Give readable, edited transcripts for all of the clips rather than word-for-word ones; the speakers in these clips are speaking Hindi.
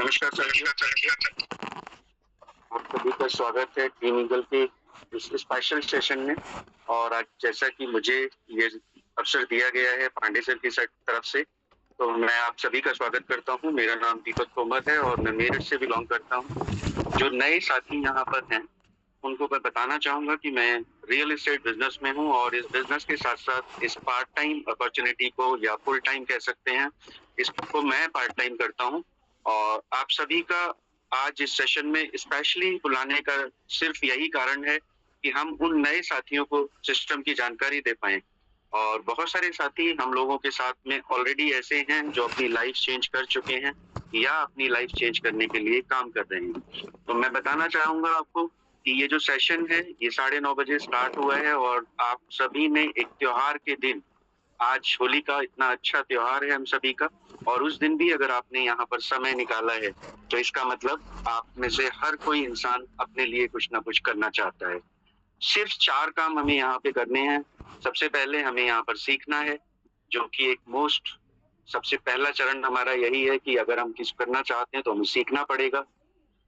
नमस्कार सर। आप सभी का स्वागत है टीम ईगल के इस स्पेशल सेशन में। और आज जैसा कि मुझे ये अवसर दिया गया है पांडे सर की तरफ से, तो मैं आप सभी का स्वागत करता हूँ। मेरा नाम दीपक तोमर है और मैं मेरठ से बिलोंग करता हूँ। जो नए साथी यहाँ पर हैं उनको मैं बताना चाहूंगा कि मैं रियल एस्टेट बिजनेस में हूँ और इस बिजनेस के साथ साथ इस पार्ट टाइम अपॉर्चुनिटी को या फुल टाइम कह सकते हैं, इसको मैं पार्ट टाइम करता हूँ। और आप सभी का आज इस सेशन में स्पेशली बुलाने का सिर्फ यही कारण है कि हम उन नए साथियों को सिस्टम की जानकारी दे पाए। और बहुत सारे साथी हम लोगों के साथ में ऑलरेडी ऐसे हैं जो अपनी लाइफ चेंज कर चुके हैं या अपनी लाइफ चेंज करने के लिए काम कर रहे हैं। तो मैं बताना चाहूंगा आपको कि ये जो सेशन है ये 9:30 बजे स्टार्ट हुआ है और आप सभी ने एक त्योहार के दिन, आज होली का इतना अच्छा त्योहार है हम सभी का, और उस दिन भी अगर आपने यहाँ पर समय निकाला है तो इसका मतलब आप में से हर कोई इंसान अपने लिए कुछ ना कुछ करना चाहता है। सिर्फ 4 काम हमें यहाँ पे करने हैं। सबसे पहले हमें यहाँ पर सीखना है, जो कि एक सबसे पहला चरण हमारा यही है कि अगर हम कुछ करना चाहते हैं तो हमें सीखना पड़ेगा।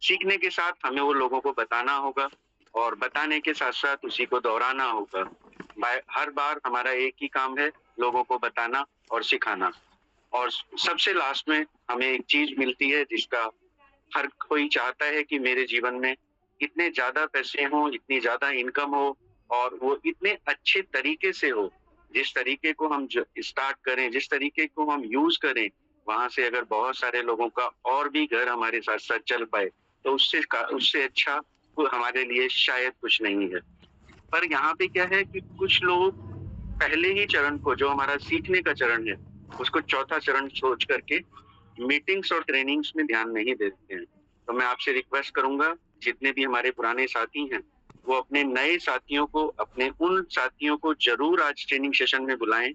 सीखने के साथ हमें वो लोगों को बताना होगा और बताने के साथ साथ उसी को दोहराना होगा। हर बार हमारा एक ही काम है, लोगों को बताना और सिखाना। और सबसे लास्ट में हमें एक चीज मिलती है जिसका हर कोई चाहता है कि मेरे जीवन में इतने ज्यादा पैसे हों, इतनी ज्यादा इनकम हो और वो इतने अच्छे तरीके से हो। जिस तरीके को हम स्टार्ट करें, जिस तरीके को हम यूज करें, वहां से अगर बहुत सारे लोगों का और भी घर हमारे साथ साथ चल पाए तो उससे अच्छा हमारे लिए शायद कुछ नहीं है। पर यहाँ पे क्या है कि कुछ लोग पहले ही चरण को, जो हमारा सीखने का चरण है, उसको चौथा चरण सोच करके मीटिंग्स और ट्रेनिंग्स में ध्यान नहीं देते हैं। तो मैं आपसे रिक्वेस्ट करूंगा, जितने भी हमारे पुराने साथी हैं वो अपने नए साथियों को, अपने उन साथियों को जरूर आज ट्रेनिंग सेशन में बुलाएं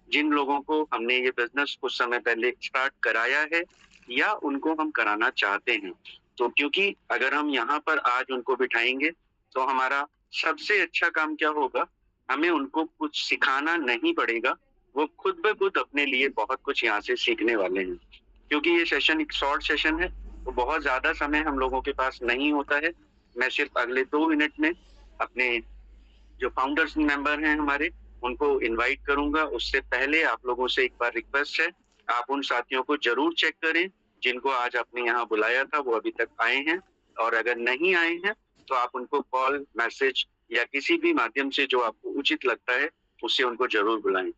जिन लोगों को हमने ये बिजनेस कुछ समय पहले स्टार्ट कराया है या उनको हम कराना चाहते हैं। तो क्योंकि अगर हम यहाँ पर आज उनको बिठाएंगे तो हमारा सबसे अच्छा काम क्या होगा, हमें उनको कुछ सिखाना नहीं पड़ेगा, वो खुद ब खुद अपने लिए बहुत कुछ यहाँ से सीखने वाले हैं। क्योंकि ये सेशन एक शॉर्ट सेशन है तो बहुत ज्यादा समय हम लोगों के पास नहीं होता है। मैं सिर्फ अगले 2 मिनट में अपने जो फाउंडर्स मेंबर हैं हमारे, उनको इनवाइट करूंगा। उससे पहले आप लोगों से एक बार रिक्वेस्ट है, आप उन साथियों को जरूर चेक करें जिनको आज आपने यहाँ बुलाया था, वो अभी तक आए हैं। और अगर नहीं आए हैं तो आप उनको कॉल, मैसेज या किसी भी माध्यम से जो आपको उचित लगता है उससे उनको जरूर बुलाएं।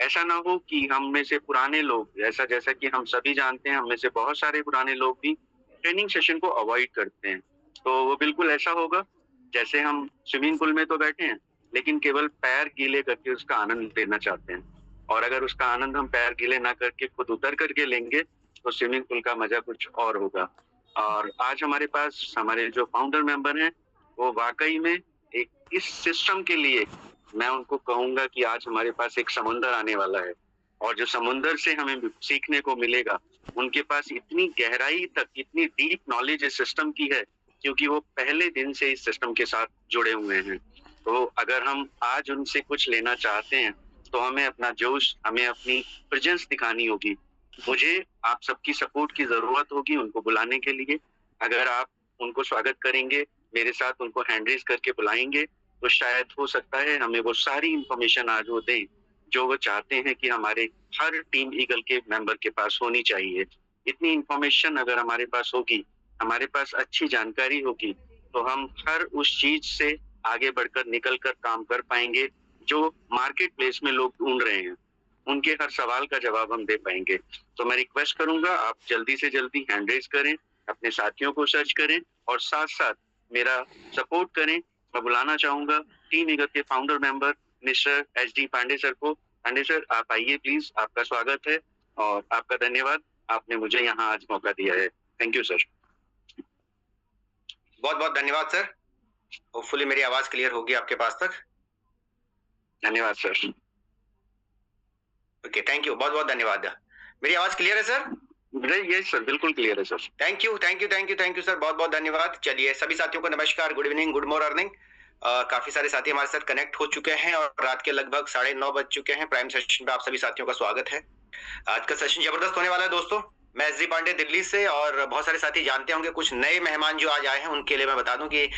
ऐसा ना हो कि हम में से पुराने लोग, जैसा कि हम सभी जानते हैं, हम में से बहुत सारे पुराने लोग भी ट्रेनिंग सेशन को अवॉइड करते हैं। तो वो बिल्कुल ऐसा होगा जैसे हम स्विमिंग पूल में तो बैठे हैं लेकिन केवल पैर गीले करके उसका आनंद लेना चाहते हैं। और अगर उसका आनंद हम पैर गीले ना करके खुद उतर करके लेंगे तो स्विमिंग पूल का मजा कुछ और होगा। और आज हमारे पास हमारे जो फाउंडर मेंबर हैं वो वाकई में एक इस सिस्टम के लिए, मैं उनको कहूंगा कि आज हमारे पास एक समुंदर आने वाला है और जो समुंदर से हमें सीखने को मिलेगा, उनके पास इतनी गहराई तक, इतनी डीप नॉलेज इस सिस्टम की है क्योंकि वो पहले दिन से इस सिस्टम के साथ जुड़े हुए हैं। तो अगर हम आज उनसे कुछ लेना चाहते हैं तो हमें अपना जोश, हमें अपनी प्रेजेंस दिखानी होगी। मुझे आप सबकी सपोर्ट की जरूरत होगी उनको बुलाने के लिए। अगर आप उनको स्वागत करेंगे, मेरे साथ उनको हैंड रेज करके बुलाएंगे, तो शायद हो सकता है हमें वो सारी इंफॉर्मेशन आज वो दें जो वो चाहते हैं कि हमारे हर टीम ईगल के मेंबर के पास होनी चाहिए। इतनी इंफॉर्मेशन अगर हमारे पास होगी, हमारे पास अच्छी जानकारी होगी, तो हम हर उस चीज से आगे बढ़कर निकल कर काम कर पाएंगे जो मार्केट प्लेस में लोग ढूंढ रहे हैं। उनके हर सवाल का जवाब हम दे पाएंगे। तो मैं रिक्वेस्ट करूंगा आप जल्दी से जल्दी हैंड रेज करें, अपने साथियों को सर्च करें और साथ साथ मेरा सपोर्ट करें। मैं बुलाना चाहूंगा टीम ईगल के founder member mister H D. Pandey sir को। पांडे सर, आप आइए प्लीज, आपका स्वागत है और आपका धन्यवाद, आपने मुझे यहाँ आज मौका दिया है। Thank you sir. बहुत बहुत धन्यवाद सर। होपफुली मेरी आवाज क्लियर होगी आपके पास तक। धन्यवाद सर। ओके, थैंक यू, बहुत बहुत धन्यवाद। मेरी आवाज क्लियर है सर? यस सर, बिल्कुल क्लियर है sir. Thank you thank you thank you thank you sir, बहुत बहुत धन्यवाद। चलिए सभी साथियों को नमस्कार, गुड इवनिंग, गुड मॉर्निंग। काफी सारे साथी हमारे साथ कनेक्ट हो चुके हैं और रात के लगभग 9:30 बज चुके हैं। प्राइम सेशन पे आप सभी साथियों का स्वागत है। आज का सेशन जबरदस्त होने वाला है दोस्तों। मैं एसडी पांडे दिल्ली से, और बहुत सारे साथी जानते होंगे, कुछ नए मेहमान जो आज आए हैं उनके लिए मैं बता दूं कि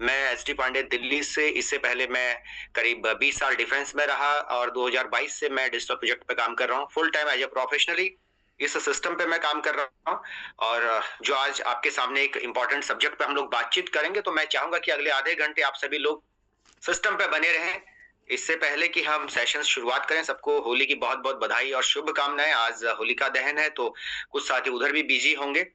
मैं एसडी पांडे दिल्ली से, इससे पहले मैं करीब 20 साल डिफेंस में रहा और 2022 से मैं डिजिटल प्रोजेक्ट पे काम कर रहा हूँ full time as a professionally. इस सिस्टम पे मैं काम कर रहा हूँ, और जो आज आपके सामने एक इंपॉर्टेंट सब्जेक्ट पे हम लोग बातचीत करेंगे, तो मैं चाहूंगा कि अगले आधे घंटे आप सभी लोग सिस्टम पे बने रहें। इससे पहले कि हम सेशन शुरुआत करें, सबको होली की बहुत बहुत बधाई और शुभकामनाएं। आज होलिका दहन है, तो कुछ साथी उधर भी बिजी होंगे,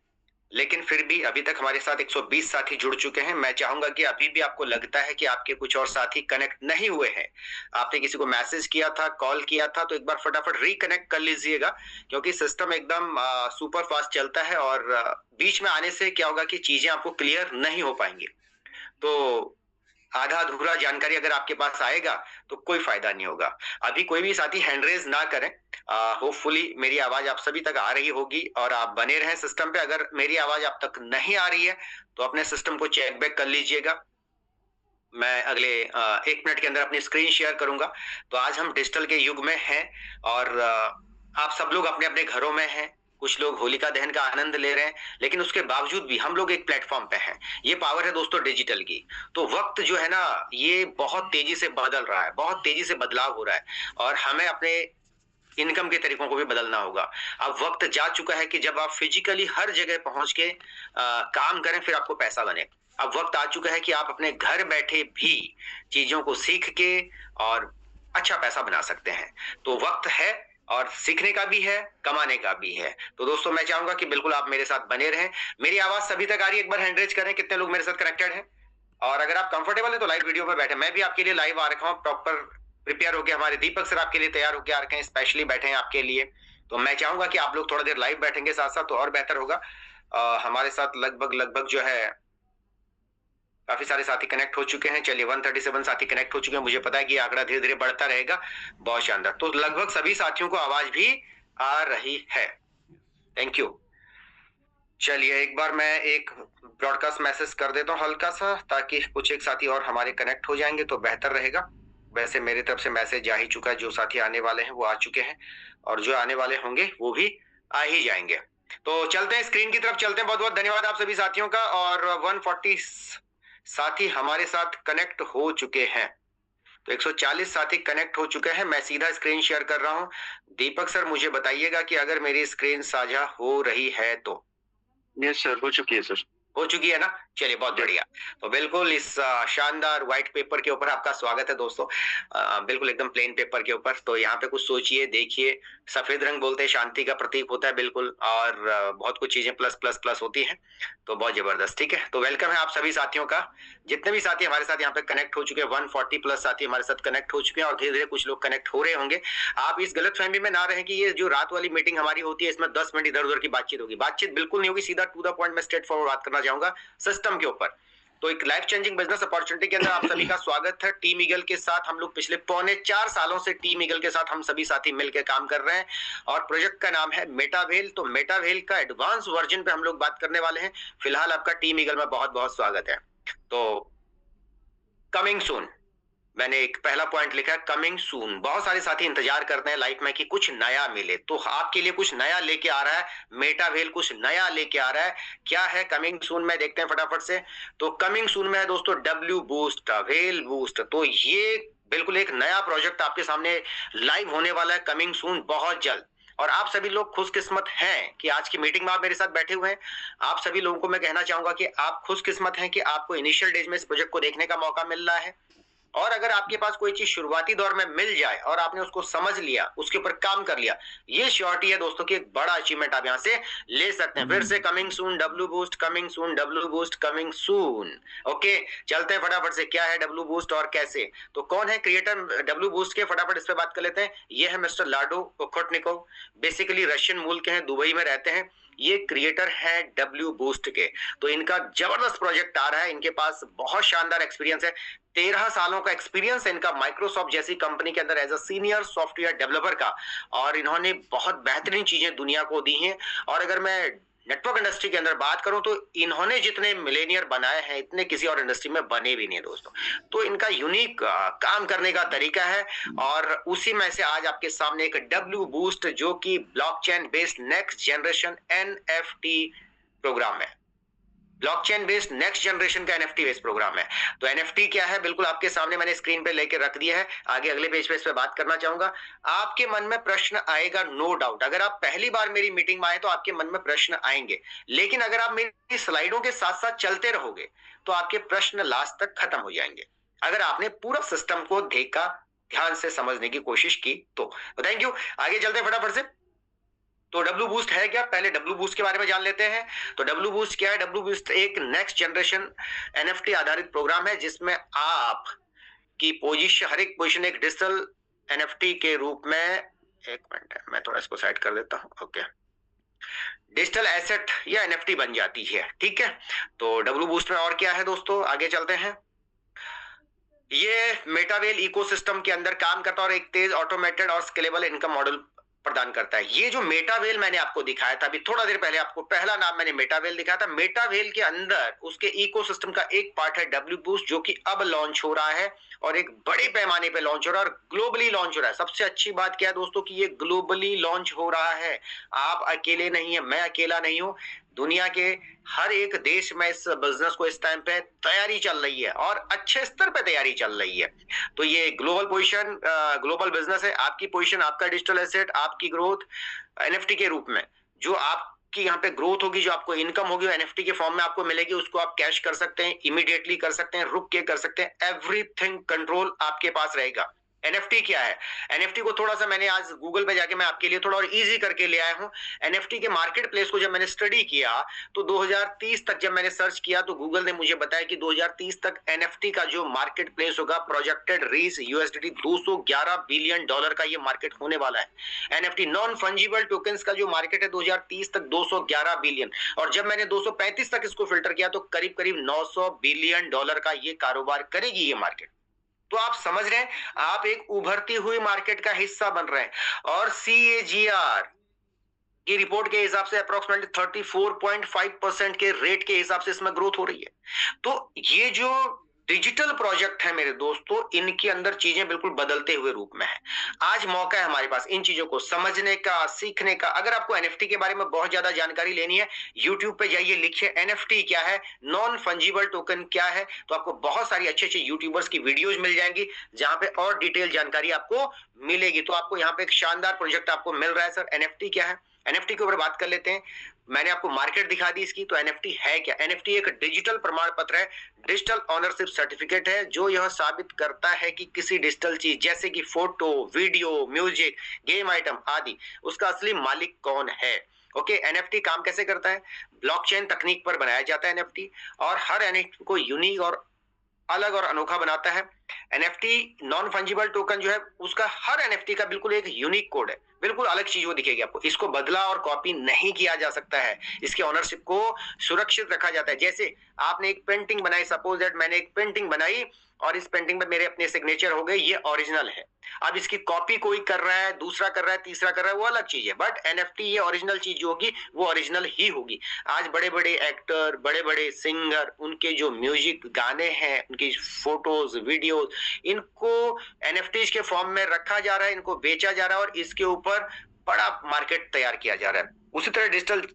लेकिन फिर भी अभी तक हमारे साथ 120 साथी जुड़ चुके हैं। मैं चाहूंगा कि अभी भी आपको लगता है कि आपके कुछ और साथी कनेक्ट नहीं हुए हैं, आपने किसी को मैसेज किया था, कॉल किया था, तो एक बार फटाफट रिकनेक्ट कर लीजिएगा, क्योंकि सिस्टम एकदम सुपर फास्ट चलता है, और बीच में आने से क्या होगा कि चीजें आपको क्लियर नहीं हो पाएंगी। तो आधा अधूरा जानकारी अगर आपके पास आएगा तो कोई फायदा नहीं होगा। अभी कोई भी साथी हैंड रेज ना करें। होपफुली मेरी आवाज आप सभी तक आ रही होगी और आप बने रहें सिस्टम पे। अगर मेरी आवाज आप तक नहीं आ रही है तो अपने सिस्टम को चेक बैक कर लीजिएगा। मैं अगले 1 मिनट के अंदर अपनी स्क्रीन शेयर करूंगा। तो आज हम डिजिटल के युग में हैं, और आप सब लोग अपने अपने घरों में हैं, कुछ लोग होलिका दहन का आनंद ले रहे हैं, लेकिन उसके बावजूद भी हम लोग एक प्लेटफॉर्म पे हैं। ये पावर है दोस्तों डिजिटल की। तो वक्त जो है ना, ये बहुत तेजी से बदल रहा है, बहुत तेजी से बदलाव हो रहा है, और हमें अपने इनकम के तरीकों को भी बदलना होगा। अब वक्त जा चुका है कि जब आप फिजिकली हर जगह पहुंच के काम करें, फिर आपको पैसा बने। अब वक्त आ चुका है कि आप अपने घर बैठे भी चीजों को सीख के और अच्छा पैसा बना सकते हैं। तो वक्त है, और सीखने का भी है, कमाने का भी है। तो दोस्तों मैं चाहूंगा कि बिल्कुल आप मेरे साथ बने रहें। मेरी आवाज सभी तक आ रही है? एक बार हैंड रेज करें कितने लोग मेरे साथ कनेक्टेड हैं। और अगर आप कंफर्टेबल है तो लाइव वीडियो पे बैठे। मैं भी आपके लिए लाइव आ रखा हूँ, प्रॉपर प्रिपेयर होकर। हमारे दीपक सर आपके लिए तैयार होकर आ रखे हैं, स्पेशली बैठे हैं आपके लिए। तो मैं चाहूंगा कि आप लोग थोड़ा देर लाइव बैठेंगे साथ साथ, तो और बेहतर होगा। हमारे साथ लगभग जो है काफी सारे साथी कनेक्ट हो चुके हैं। चलिए 137 साथी कनेक्ट हो चुके हैं। मुझे पता है कि आंकड़ा धीरे धीरे बढ़ता रहेगा। बहुत शानदार। तो लगभग सभी साथियों को आवाज भी आ रही है। Thank you. चलिए एक बार मैं एक ब्रॉडकास्ट मैसेज कर देता हूँ हल्का सा, ताकि कुछ एक साथी और हमारे कनेक्ट हो जाएंगे तो बेहतर रहेगा। वैसे मेरी तरफ से मैसेज जा ही चुका है, जो साथी आने वाले हैं वो आ चुके हैं, और जो आने वाले होंगे वो भी आ ही जाएंगे। तो चलते हैं स्क्रीन की तरफ, चलते हैं। बहुत बहुत धन्यवाद आप सभी साथियों का। और 140 साथी हमारे साथ कनेक्ट हो चुके हैं। तो 140 साथी कनेक्ट हो चुके हैं। मैं सीधा स्क्रीन शेयर कर रहा हूं। दीपक सर मुझे बताइएगा कि अगर मेरी स्क्रीन साझा हो रही है तो। यस सर, हो चुकी है सर। हो चुकी है ना? चलिए बहुत बढ़िया। तो बिल्कुल इस शानदार व्हाइट पेपर के ऊपर आपका स्वागत है दोस्तों। बिल्कुल एकदम प्लेन पेपर के ऊपर। तो यहाँ पे कुछ सोचिए, देखिए। सफेद रंग बोलते हैं शांति का प्रतीक होता है, बिल्कुल। और बहुत कुछ चीजें प्लस प्लस प्लस होती हैं। तो बहुत जबरदस्त। ठीक है, तो वेलकम है आप सभी साथियों का। जितने भी साथी हमारे साथ यहाँ पे कनेक्ट हो चुके हैं, 140 प्लस साथी हमारे साथ कनेक्ट हो चुके हैं, और धीरे धीरे कुछ लोग कनेक्ट हो रहे होंगे। आप इस गलतफहमी में ना रहे कि ये जो रात वाली मीटिंग हमारी होती है, इसमें 10 मिनट इधर उधर की बातचीत होगी। बातचीत बिल्कुल नहीं होगी, सीधा टू द पॉइंट में स्ट्रेट फॉरवर्ड बात करना चाहूंगा सिस्टम के ऊपर। तो एक लाइफ चेंजिंग बिजनेस अपॉर्चुनिटी के अंदर आप सभी का स्वागत है। टीम ईगल के साथ हम लोग पिछले 3.25 सालों से टीम ईगल के साथ हम सभी साथी मिलकर काम कर रहे हैं, और प्रोजेक्ट का नाम है मेटावेल। तो मेटावेल का एडवांस वर्जन पे हम लोग बात करने वाले हैं। फिलहाल आपका टीम ईगल में बहुत बहुत स्वागत है। तो कमिंग सून, मैंने एक पहला पॉइंट लिखा है, कमिंग सून। बहुत सारे साथी इंतजार करते हैं लाइफ में कि कुछ नया मिले, तो आपके लिए कुछ नया लेके आ रहा है मेटावेल, कुछ नया लेके आ रहा है। क्या है कमिंग सून में, देखते हैं फटाफट से। तो कमिंग सून में है दोस्तों डब्ल्यू बूस्ट, वेल बूस्ट। तो ये बिल्कुल एक नया प्रोजेक्ट आपके सामने लाइव होने वाला है कमिंग सून, बहुत जल्द। और आप सभी लोग खुशकिस्मत हैं कि आज की मीटिंग में आप मेरे साथ बैठे हुए हैं। आप सभी लोगों को मैं कहना चाहूंगा कि आप खुशकिस्मत हैं कि आपको इनिशियल डेज में इस प्रोजेक्ट को देखने का मौका मिल रहा है। और अगर आपके पास कोई चीज शुरुआती दौर में मिल जाए और आपने उसको समझ लिया, उसके ऊपर काम कर लिया, ये श्योरिटी है दोस्तों कि एक बड़ा अचीवमेंट आप यहां से ले सकते हैं। फिर से coming soon W boost, coming soon W boost, coming soon. Okay, चलते हैं फटाफट से। क्या है डब्ल्यू बूस्ट और कैसे? तो कौन है क्रिएटर डब्ल्यू बूस्ट के, फटाफट इस पे बात कर लेते हैं। ये है मिस्टर लाडो ओखोटनिकोव। बेसिकली रशियन मूल के हैं, दुबई में रहते हैं। ये क्रिएटर है डब्ल्यू बूस्ट के। तो इनका जबरदस्त प्रोजेक्ट आ रहा है। इनके पास बहुत शानदार एक्सपीरियंस है, 13 सालों का एक्सपीरियंस है इनका माइक्रोसॉफ्ट जैसी कंपनी के अंदर as a senior software developer का, और इन्होंने बहुत बेहतरीन चीजें दुनिया को दी हैं। और अगर मैं नेटवर्क इंडस्ट्री के अंदर बात करूं तो इन्होंने जितने मिलेनियर बनाए हैं इतने किसी और इंडस्ट्री में बने भी नहीं दोस्तों। तो इनका यूनिक काम करने का तरीका है और उसी में से आज आपके सामने एक डब्ल्यू बूस्ट जो कि blockchain based next generation NFT program है। ब्लॉकचेन बेस्ड नेक्स्ट जनरेशन का एनएफटी बेस्ड प्रोग्राम है। तो एनएफटी क्या है बिल्कुल आपके सामने मैंने स्क्रीन पे लेके रख दिया है। आगे अगले पेज पे इस पे बात करना चाहूंगा। आपके मन में प्रश्न आएगा नो डाउट। अगर आप पहली बार मेरी मीटिंग में आए तो आपके मन में प्रश्न आएंगे, लेकिन अगर आप मेरी स्लाइडों के साथ साथ चलते रहोगे तो आपके प्रश्न लास्ट तक खत्म हो जाएंगे, अगर आपने पूरा सिस्टम को देखा, ध्यान से समझने की कोशिश की तो थैंक यू। आगे चलते हैं फटाफट से। तो डब्ल्यू बूस्ट है क्या, पहले डब्ल्यू बूस्ट के बारे में जान लेते हैं। तो डब्ल्यू बूस्ट क्या है? डब्ल्यू बूस्ट एक नेक्स्ट जनरेशन एनएफटी आधारित प्रोग्राम है जिसमें आप की पोजीशन, हर एक पोजीशन एक डिजिटल एनएफटी के रूप में, एक मिनट मैं थोड़ा इसको साइड कर देता हूं, ओके, डिजिटल एसेट या एनएफटी बन जाती है, ठीक है। तो डब्ल्यू बूस्ट में और क्या है दोस्तों, आगे चलते हैं। ये मेटावेल इकोसिस्टम के अंदर काम करता है और एक तेज ऑटोमेटेड और स्केलेबल इनकम मॉडल प्रदान करता है। ये जो मेटावेल मैंने आपको दिखाया था अभी थोड़ा देर पहले, आपको पहला नाम मैंने मेटावेल दिखाया था। मेटावेल के अंदर उसके इकोसिस्टम का एक पार्ट है डब्ल्यू बूस्ट जो कि अब लॉन्च हो रहा है और एक बड़े पैमाने पे लॉन्च हो रहा है और ग्लोबली लॉन्च हो रहा है। सबसे अच्छी बात क्या है दोस्तों कि ये ग्लोबली लॉन्च हो रहा है। आप अकेले नहीं है, मैं अकेला नहीं हूं, दुनिया के हर एक देश में इस बिजनेस को इस टाइम पे तैयारी चल रही है और अच्छे स्तर पे तैयारी चल रही है। तो ये ग्लोबल पोजीशन, ग्लोबल बिजनेस है। आपकी पोजीशन, आपका डिजिटल एसेट, आपकी ग्रोथ एनएफटी के रूप में, जो आपकी यहाँ पे ग्रोथ होगी, जो आपको इनकम होगी एनएफटी के फॉर्म में आपको मिलेगी, उसको आप कैश कर सकते हैं, इमीडिएटली कर सकते हैं, रुक के कर सकते हैं, एवरीथिंग कंट्रोल आपके पास रहेगा। एनएफटी क्या है? एनएफटी को थोड़ा सा मैंने आज गूगल पे जाके मैं आपके लिए थोड़ा और इजी करके ले आया हूं। एनएफटी के मार्केट प्लेस को जब मैंने स्टडी किया तो 2030 तक जब मैंने सर्च किया तो गूगल ने मुझे बताया कि 2030 तक एनएफटी का जो मार्केट प्लेस होगा प्रोजेक्टेड रीच यूएसडी $211 बिलियन का ये मार्केट होने वाला है। एनएफटी नॉन फंजिबल टोकन्स का जो मार्केट है 2030 तक 211 बिलियन, और जब मैंने 235 तक इसको फिल्टर किया तो करीब करीब $900 बिलियन का ये कारोबार करेगी ये मार्केट। तो आप समझ रहे हैं, आप एक उभरती हुई मार्केट का हिस्सा बन रहे हैं। और CAGR की रिपोर्ट के हिसाब से अप्रोक्सीमेटली 34.5% के रेट के हिसाब से इसमें ग्रोथ हो रही है। तो ये जो डिजिटल प्रोजेक्ट है मेरे दोस्तों, इनके अंदर चीजें बिल्कुल बदलते हुए रूप में है। आज मौका है हमारे पास इन चीजों को समझने का, सीखने का। अगर आपको एनएफटी के बारे में बहुत ज्यादा जानकारी लेनी है, यूट्यूब पे जाइए, लिखिए एनएफटी क्या है, नॉन फंजिबल टोकन क्या है, तो आपको बहुत सारी अच्छे अच्छे यूट्यूबर्स की वीडियोज मिल जाएंगी जहां पे और डिटेल जानकारी आपको मिलेगी। तो आपको यहाँ पे एक शानदार प्रोजेक्ट आपको मिल रहा है। सर एनएफटी क्या है, एनएफटी के ऊपर बात कर लेते हैं। मैंने आपको मार्केट दिखा दी इसकी, तो एनएफटी है क्या? एनएफटी एक डिजिटल प्रमाण पत्र है, डिजिटल ऑनरशिप सर्टिफिकेट है, जो यह साबित करता है कि किसी डिजिटल चीज जैसे कि photo, video, music, game item आदि, उसका असली मालिक कौन है। ओके, एनएफटी काम कैसे करता है? ब्लॉकचेन तकनीक पर बनाया जाता है एनएफटी, और हर एनएफटी को यूनिक और अलग और अनोखा बनाता है। एनएफटी नॉन फंजिबल टोकन जो है उसका, हर एनएफटी का बिल्कुल एक यूनिक कोड है, बिल्कुल अलग चीज वो दिखेगी आपको। इसको बदला और कॉपी नहीं किया जा सकता है, इसके ऑनरशिप को सुरक्षित रखा जाता है। जैसे आपने एक पेंटिंग बनाई, सपोज दैट मैंने एक पेंटिंग बनाई और इस पेंटिंग पे मेरे अपने सिग्नेचर हो गए, ये ओरिजिनल है। अब इसकी कॉपी कोई कर रहा है, दूसरा कर रहा है, तीसरा कर रहा है, वो अलग चीज है, बट एनएफटी ये ओरिजिनल चीज जो होगी वो ओरिजिनल ही होगी। आज बड़े बड़े एक्टर, बड़े बड़े सिंगर, उनके जो म्यूजिक गाने हैं, उनकी फोटोज, वीडियोज, इनको एनएफटीज के फॉर्म में रखा जा रहा है, इनको बेचा जा रहा है और इसके ऊपर बड़ा मार्केट तैयार किया जा रहा है। उसी तरह डिजिटल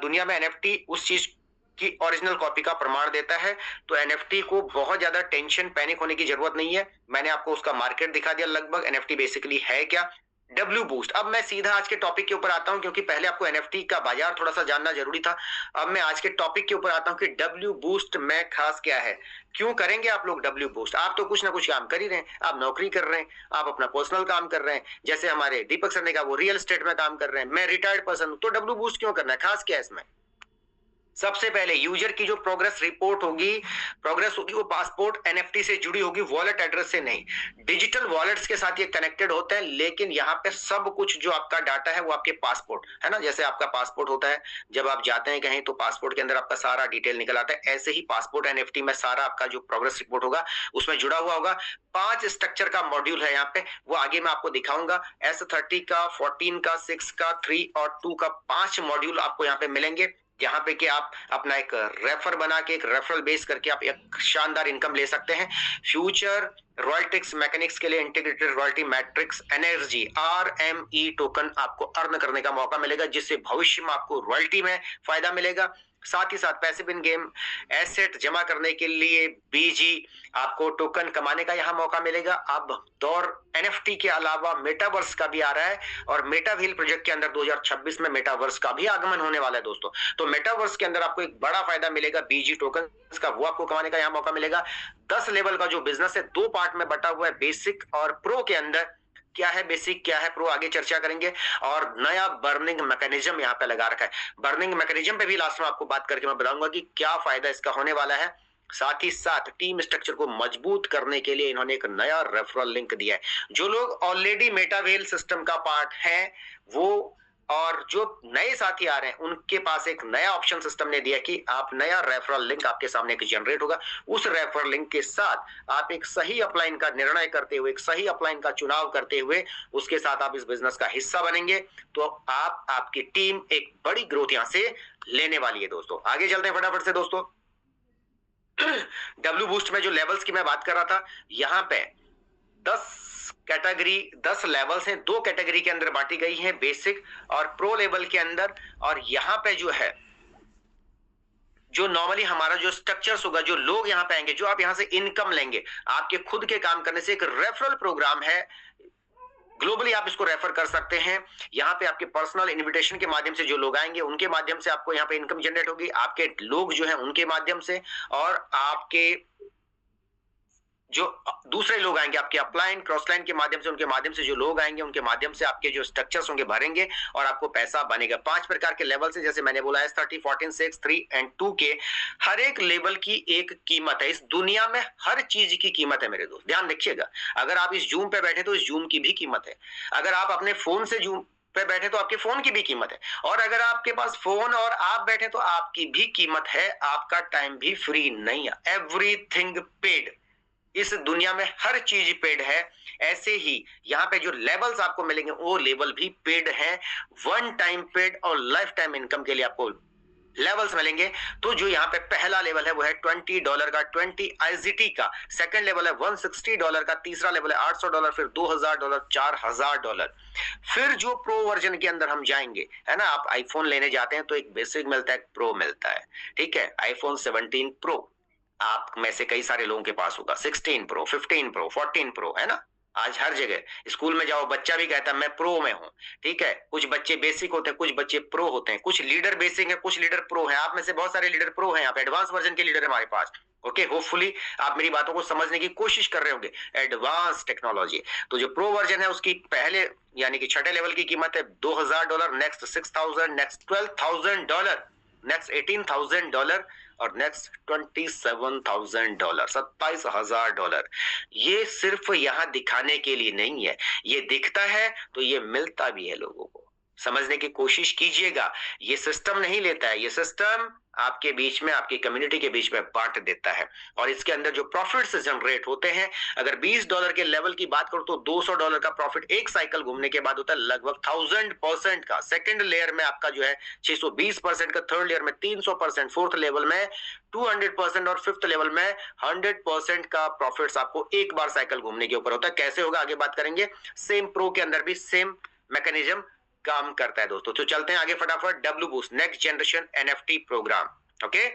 दुनिया में एनएफटी उस चीज की ओरिजिनल कॉपी का प्रमाण देता है। तो एनएफटी को बहुत ज्यादा टेंशन, पैनिक होने की जरूरत नहीं है। मैंने आपको उसका मार्केट दिखा दिया लगभग। एनएफटी बेसिकली है क्या? W boost. अब मैं सीधा आज के टॉपिक के ऊपर आता हूं, क्योंकि पहले आपको एनएफटी का बाजार थोड़ा सा जानना जरूरी था। अब मैं आज के टॉपिक के ऊपर आता हूं कि डब्ल्यू बूस्ट में खास क्या है, क्यों करेंगे आप लोग डब्ल्यू बूस्ट। आप तो कुछ ना कुछ काम कर ही रहे हैं, आप नौकरी कर रहे हैं, आप अपना पर्सनल काम कर रहे हैं, जैसे हमारे दीपक सर ने कहा वो रियल एस्टेट में काम कर रहे हैं, मैं रिटायर्ड पर्सन हूं, तो डब्ल्यू बूस्ट क्यों करना है, खास क्या है इसमें? सबसे पहले यूजर की जो प्रोग्रेस होगी वो पासपोर्ट एनएफटी से जुड़ी होगी, वॉलेट एड्रेस से नहीं। डिजिटल वॉलेट्स के साथ ये कनेक्टेड होते हैं, लेकिन यहाँ पे सब कुछ जो आपका डाटा है वो आपके पासपोर्ट है ना, जैसे आपका पासपोर्ट होता है, जब आप जाते हैं कहीं तो पासपोर्ट के अंदर आपका सारा डिटेल निकल आता है, ऐसे ही पासपोर्ट एनएफटी में सारा आपका जो प्रोग्रेस रिपोर्ट होगा उसमें जुड़ा हुआ होगा। 5 स्ट्रक्चर का मॉड्यूल है यहाँ पे, वो आगे मैं आपको दिखाऊंगा। S30 का, 14 का, 6 का, 3 और 2 का 5 मॉड्यूल आपको यहाँ पे मिलेंगे, जहां पे कि आप अपना एक रेफर बना के, एक रेफरल बेस करके आप एक शानदार इनकम ले सकते हैं। फ्यूचर रॉयल्टिक्स मैकेनिक्स के लिए integrated royalty matrix energy RME token आपको अर्न करने का मौका मिलेगा, जिससे भविष्य में आपको रॉयल्टी में फायदा मिलेगा। साथ ही साथ पैसिव इन गेम एसेट जमा करने के लिए BG आपको टोकन कमाने का यहां मौका मिलेगा। अब दौर NFT के अलावा मेटावर्स का भी आ रहा है, और मेटाव्हील प्रोजेक्ट के अंदर 2026 में मेटावर्स का भी आगमन होने वाला है दोस्तों। तो मेटावर्स के अंदर आपको एक बड़ा फायदा मिलेगा BG टोकन का, वो आपको कमाने का यहां मौका मिलेगा। 10 लेवल का जो बिजनेस है 2 पार्ट में बटा हुआ है, बेसिक और प्रो के अंदर। क्या है बेसिक, क्या है प्रो, आगे चर्चा करेंगे। और नया बर्निंग मैकेनिज्म यहाँ पे लगा रखा है, बर्निंग मैकेनिज्म पे भी लास्ट में आपको बात करके मैं बताऊंगा कि क्या फायदा इसका होने वाला है। साथ ही साथ टीम स्ट्रक्चर को मजबूत करने के लिए इन्होंने एक नया रेफरल लिंक दिया है। जो लोग ऑलरेडी मेटावेल सिस्टम का पार्ट है वो, और जो नए साथी आ रहे हैं उनके पास एक नया ऑप्शन सिस्टम ने दिया कि आप नया रेफरल लिंक आपके सामने जनरेट होगा। उस रेफरल लिंक के साथ आप एक सही अपलाइन का निर्णय करते हुए, एक सही अपलाइन का चुनाव करते हुए उसके साथ आप इस बिजनेस का हिस्सा बनेंगे, तो आपकी टीम एक बड़ी ग्रोथ यहां से लेने वाली है दोस्तों। आगे चलते हैं फटाफट से दोस्तों। डब्ल्यू बूस्ट में जो लेवल्स की मैं बात कर रहा था, यहां पे 10 कैटेगरी 10 लेवल्स हैं, 2 कैटेगरी के अंदर बांटी गई है, बेसिक और प्रो लेवल के अंदर। और यहां पे जो है, जो नॉर्मली हमारा जो स्ट्रक्चर्स होगा, जो लोग यहां पे आएंगे, जो आप यहां से इनकम लेंगे आपके खुद के काम करने से, एक रेफरल प्रोग्राम है। ग्लोबली आप इसको रेफर कर सकते हैं। यहाँ पे आपके पर्सनल इनविटेशन के माध्यम से जो लोग आएंगे उनके माध्यम से आपको यहाँ पे इनकम जनरेट होगी, आपके लोग जो हैं उनके माध्यम से, और आपके जो दूसरे लोग आएंगे आपके अपलाइन क्रॉसलाइन के माध्यम से, उनके माध्यम से जो लोग आएंगे उनके माध्यम से आपके जो स्ट्रक्चर्स होंगे भरेंगे और आपको पैसा बनेगा। 5 प्रकार के लेवल से, जैसे मैंने बोला S30, 14, 6, 3 एंड 2 के हर एक लेवल की एक कीमत है। इस दुनिया में हर चीज की कीमत है मेरे दोस्त, ध्यान रखिएगा। अगर आप इस जूम पे बैठे तो इस जूम की भी कीमत है, अगर आप अपने फोन से जूम पे बैठे तो आपके फोन की भी कीमत है, और अगर आपके पास फोन और आप बैठे तो आपकी भी कीमत है। आपका टाइम भी फ्री नहीं है, एवरीथिंग पेड। इस दुनिया में हर चीज पेड है। ऐसे ही यहाँ पे जो लेवल्स आपको मिलेंगे वो लेवल भी पेड है, 1 टाइम पेड और लाइफ टाइम इनकम के लिए आपको लेवल्स मिलेंगे। तो जो यहाँ पे पहला लेवल है वो है $20 का, 20 IZT का। सेकंड लेवल है $160 का, तीसरा लेवल है $800, फिर $2000, $4000। फिर जो प्रो वर्जन के अंदर हम जाएंगे, है ना, आप आईफोन लेने जाते हैं तो एक बेसिक मिलता है, एक प्रो मिलता है, ठीक है। आईफोन 17 प्रो आप में से कई सारे लोगों के पास होगा, 16 प्रो, 15 प्रो, 14 प्रो, है ना। आज हर जगह स्कूल में जाओ बच्चा भी कहता है मैं प्रो में हूं, ठीक है। कुछ बच्चे बेसिक होते हैं, कुछ बच्चे प्रो होते हैं, कुछ लीडर बेसिक है, कुछ लीडर प्रो है। आप में से बहुत सारे लीडर प्रो हैं, आप एडवांस वर्जन के लीडर है हमारे पास। ओके, होपफुली आप मेरी बातों को समझने की कोशिश कर रहे होंगे। एडवांस टेक्नोलॉजी, तो जो प्रो वर्जन है उसकी पहले यानी कि छठे लेवल की कीमत है $2000, नेक्स्ट $6000, नेक्स्ट $12000, नेक्स्ट $18000 और नेक्स्ट $27000, $27000। ये सिर्फ यहां दिखाने के लिए नहीं है, ये दिखता है तो ये मिलता भी है लोगों को। समझने की कोशिश कीजिएगा, ये सिस्टम नहीं लेता है, ये सिस्टम आपके बीच में, आपकी कम्युनिटी के बीच में बांट देता है। और इसके अंदर जो प्रॉफिट्स जनरेट होते हैं, अगर $20 के लेवल की बात करूं तो $200 का प्रॉफिट एक साइकिल घूमने के बाद होता है, लगभग 1000% का। सेकंड लेयर में आपका जो है 620% का, थर्ड लेयर में 300%, फोर्थ लेवल में 200% और फिफ्थ लेवल में 100% का प्रॉफिट्स आपको एक बार साइकिल घूमने के ऊपर होता है। कैसे होगा आगे बात करेंगे। सेम प्रो के अंदर भी सेम मैकेनिज्म काम करता है दोस्तों। तो चलते हैं आगे फटाफट। W boost next generation NFT program. Okay,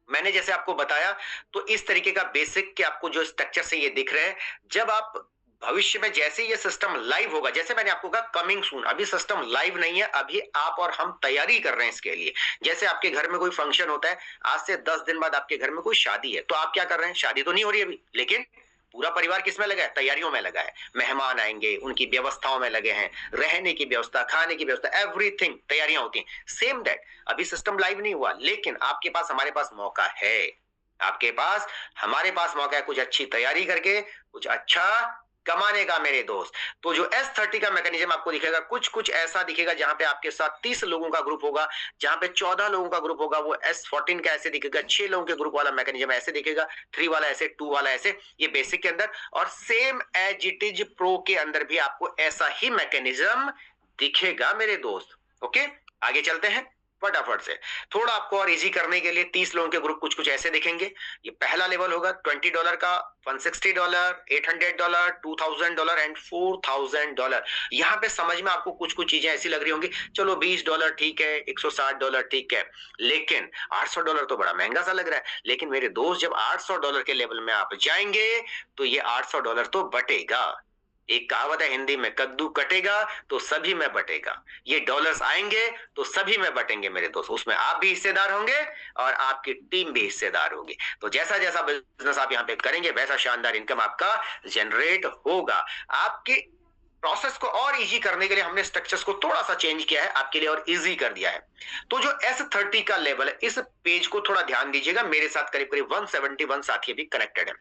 मैंने जैसे आपको बताया तो इस तरीके का बेसिक के आपको जो स्ट्रक्चर से ये दिख रहे हैं। जब आप भविष्य में जैसे ये सिस्टम लाइव होगा, जैसे मैंने आपको कहा कमिंग सून, अभी सिस्टम लाइव नहीं है, अभी आप और हम तैयारी कर रहे हैं इसके लिए। जैसे आपके घर में कोई फंक्शन होता है, आज से 10 दिन बाद आपके घर में कोई शादी है, तो आप क्या कर रहे हैं, शादी तो नहीं हो रही अभी, लेकिन पूरा परिवार किसमें लगा है? तैयारियों में लगा है। मेहमान आएंगे, उनकी व्यवस्थाओं में लगे हैं, रहने की व्यवस्था, खाने की व्यवस्था, एवरीथिंग तैयारियां होती हैं। सेम दैट अभी सिस्टम लाइव नहीं हुआ, लेकिन आपके पास हमारे पास मौका है, आपके पास हमारे पास मौका है कुछ अच्छी तैयारी करके कुछ अच्छा कमाने का मेरे दोस्त। तो जो S30 का मैकेनिज्म आपको दिखेगा कुछ ऐसा दिखेगा, जहां पे आपके साथ 30 लोगों का ग्रुप होगा, जहां पे 14 लोगों का ग्रुप होगा, वो S14 का ऐसे दिखेगा, 6 लोगों के ग्रुप वाला मैकेनिज्म ऐसे दिखेगा, 3 वाला ऐसे, 2 वाला ऐसे, ये बेसिक के अंदर। और same as it is pro के अंदर भी आपको ऐसा ही मैकेनिज्म दिखेगा मेरे दोस्त। ओके, आगे चलते हैं फटाफट से। थोड़ा आपको और इजी करने के लिए 30 लोगों के ग्रुप कुछ ऐसे दिखेंगे। ये पहला लेवल होगा $20 का, $160, $800, $2000 एंड $4000। यहाँ पे समझ में आपको कुछ चीजें ऐसी लग रही होंगी, चलो $20 ठीक है, $160 ठीक है, लेकिन $800 तो बड़ा महंगा सा लग रहा है। लेकिन मेरे दोस्त जब $800 के लेवल में आप जाएंगे तो ये $800 तो बटेगा। एक कहावत है हिंदी में, कद्दू कटेगा तो सभी में बटेगा। ये डॉलर्स आएंगे तो सभी में बटेंगे मेरे दोस्त, उसमें आप भी हिस्सेदार होंगे और आपकी टीम भी हिस्सेदार होगी। तो जैसा जैसा बिजनेस आप यहाँ पे करेंगे वैसा शानदार इनकम आपका जनरेट होगा। आपकी प्रोसेस को और इजी करने के लिए हमने स्ट्रक्चर्स को थोड़ा सा चेंज किया है, आपके लिए और इजी कर दिया है। तो जो S30 का लेवल है, इस पेज को थोड़ा ध्यान दीजिएगा। मेरे साथ करीब करीब 171 साथी भी कनेक्टेड है।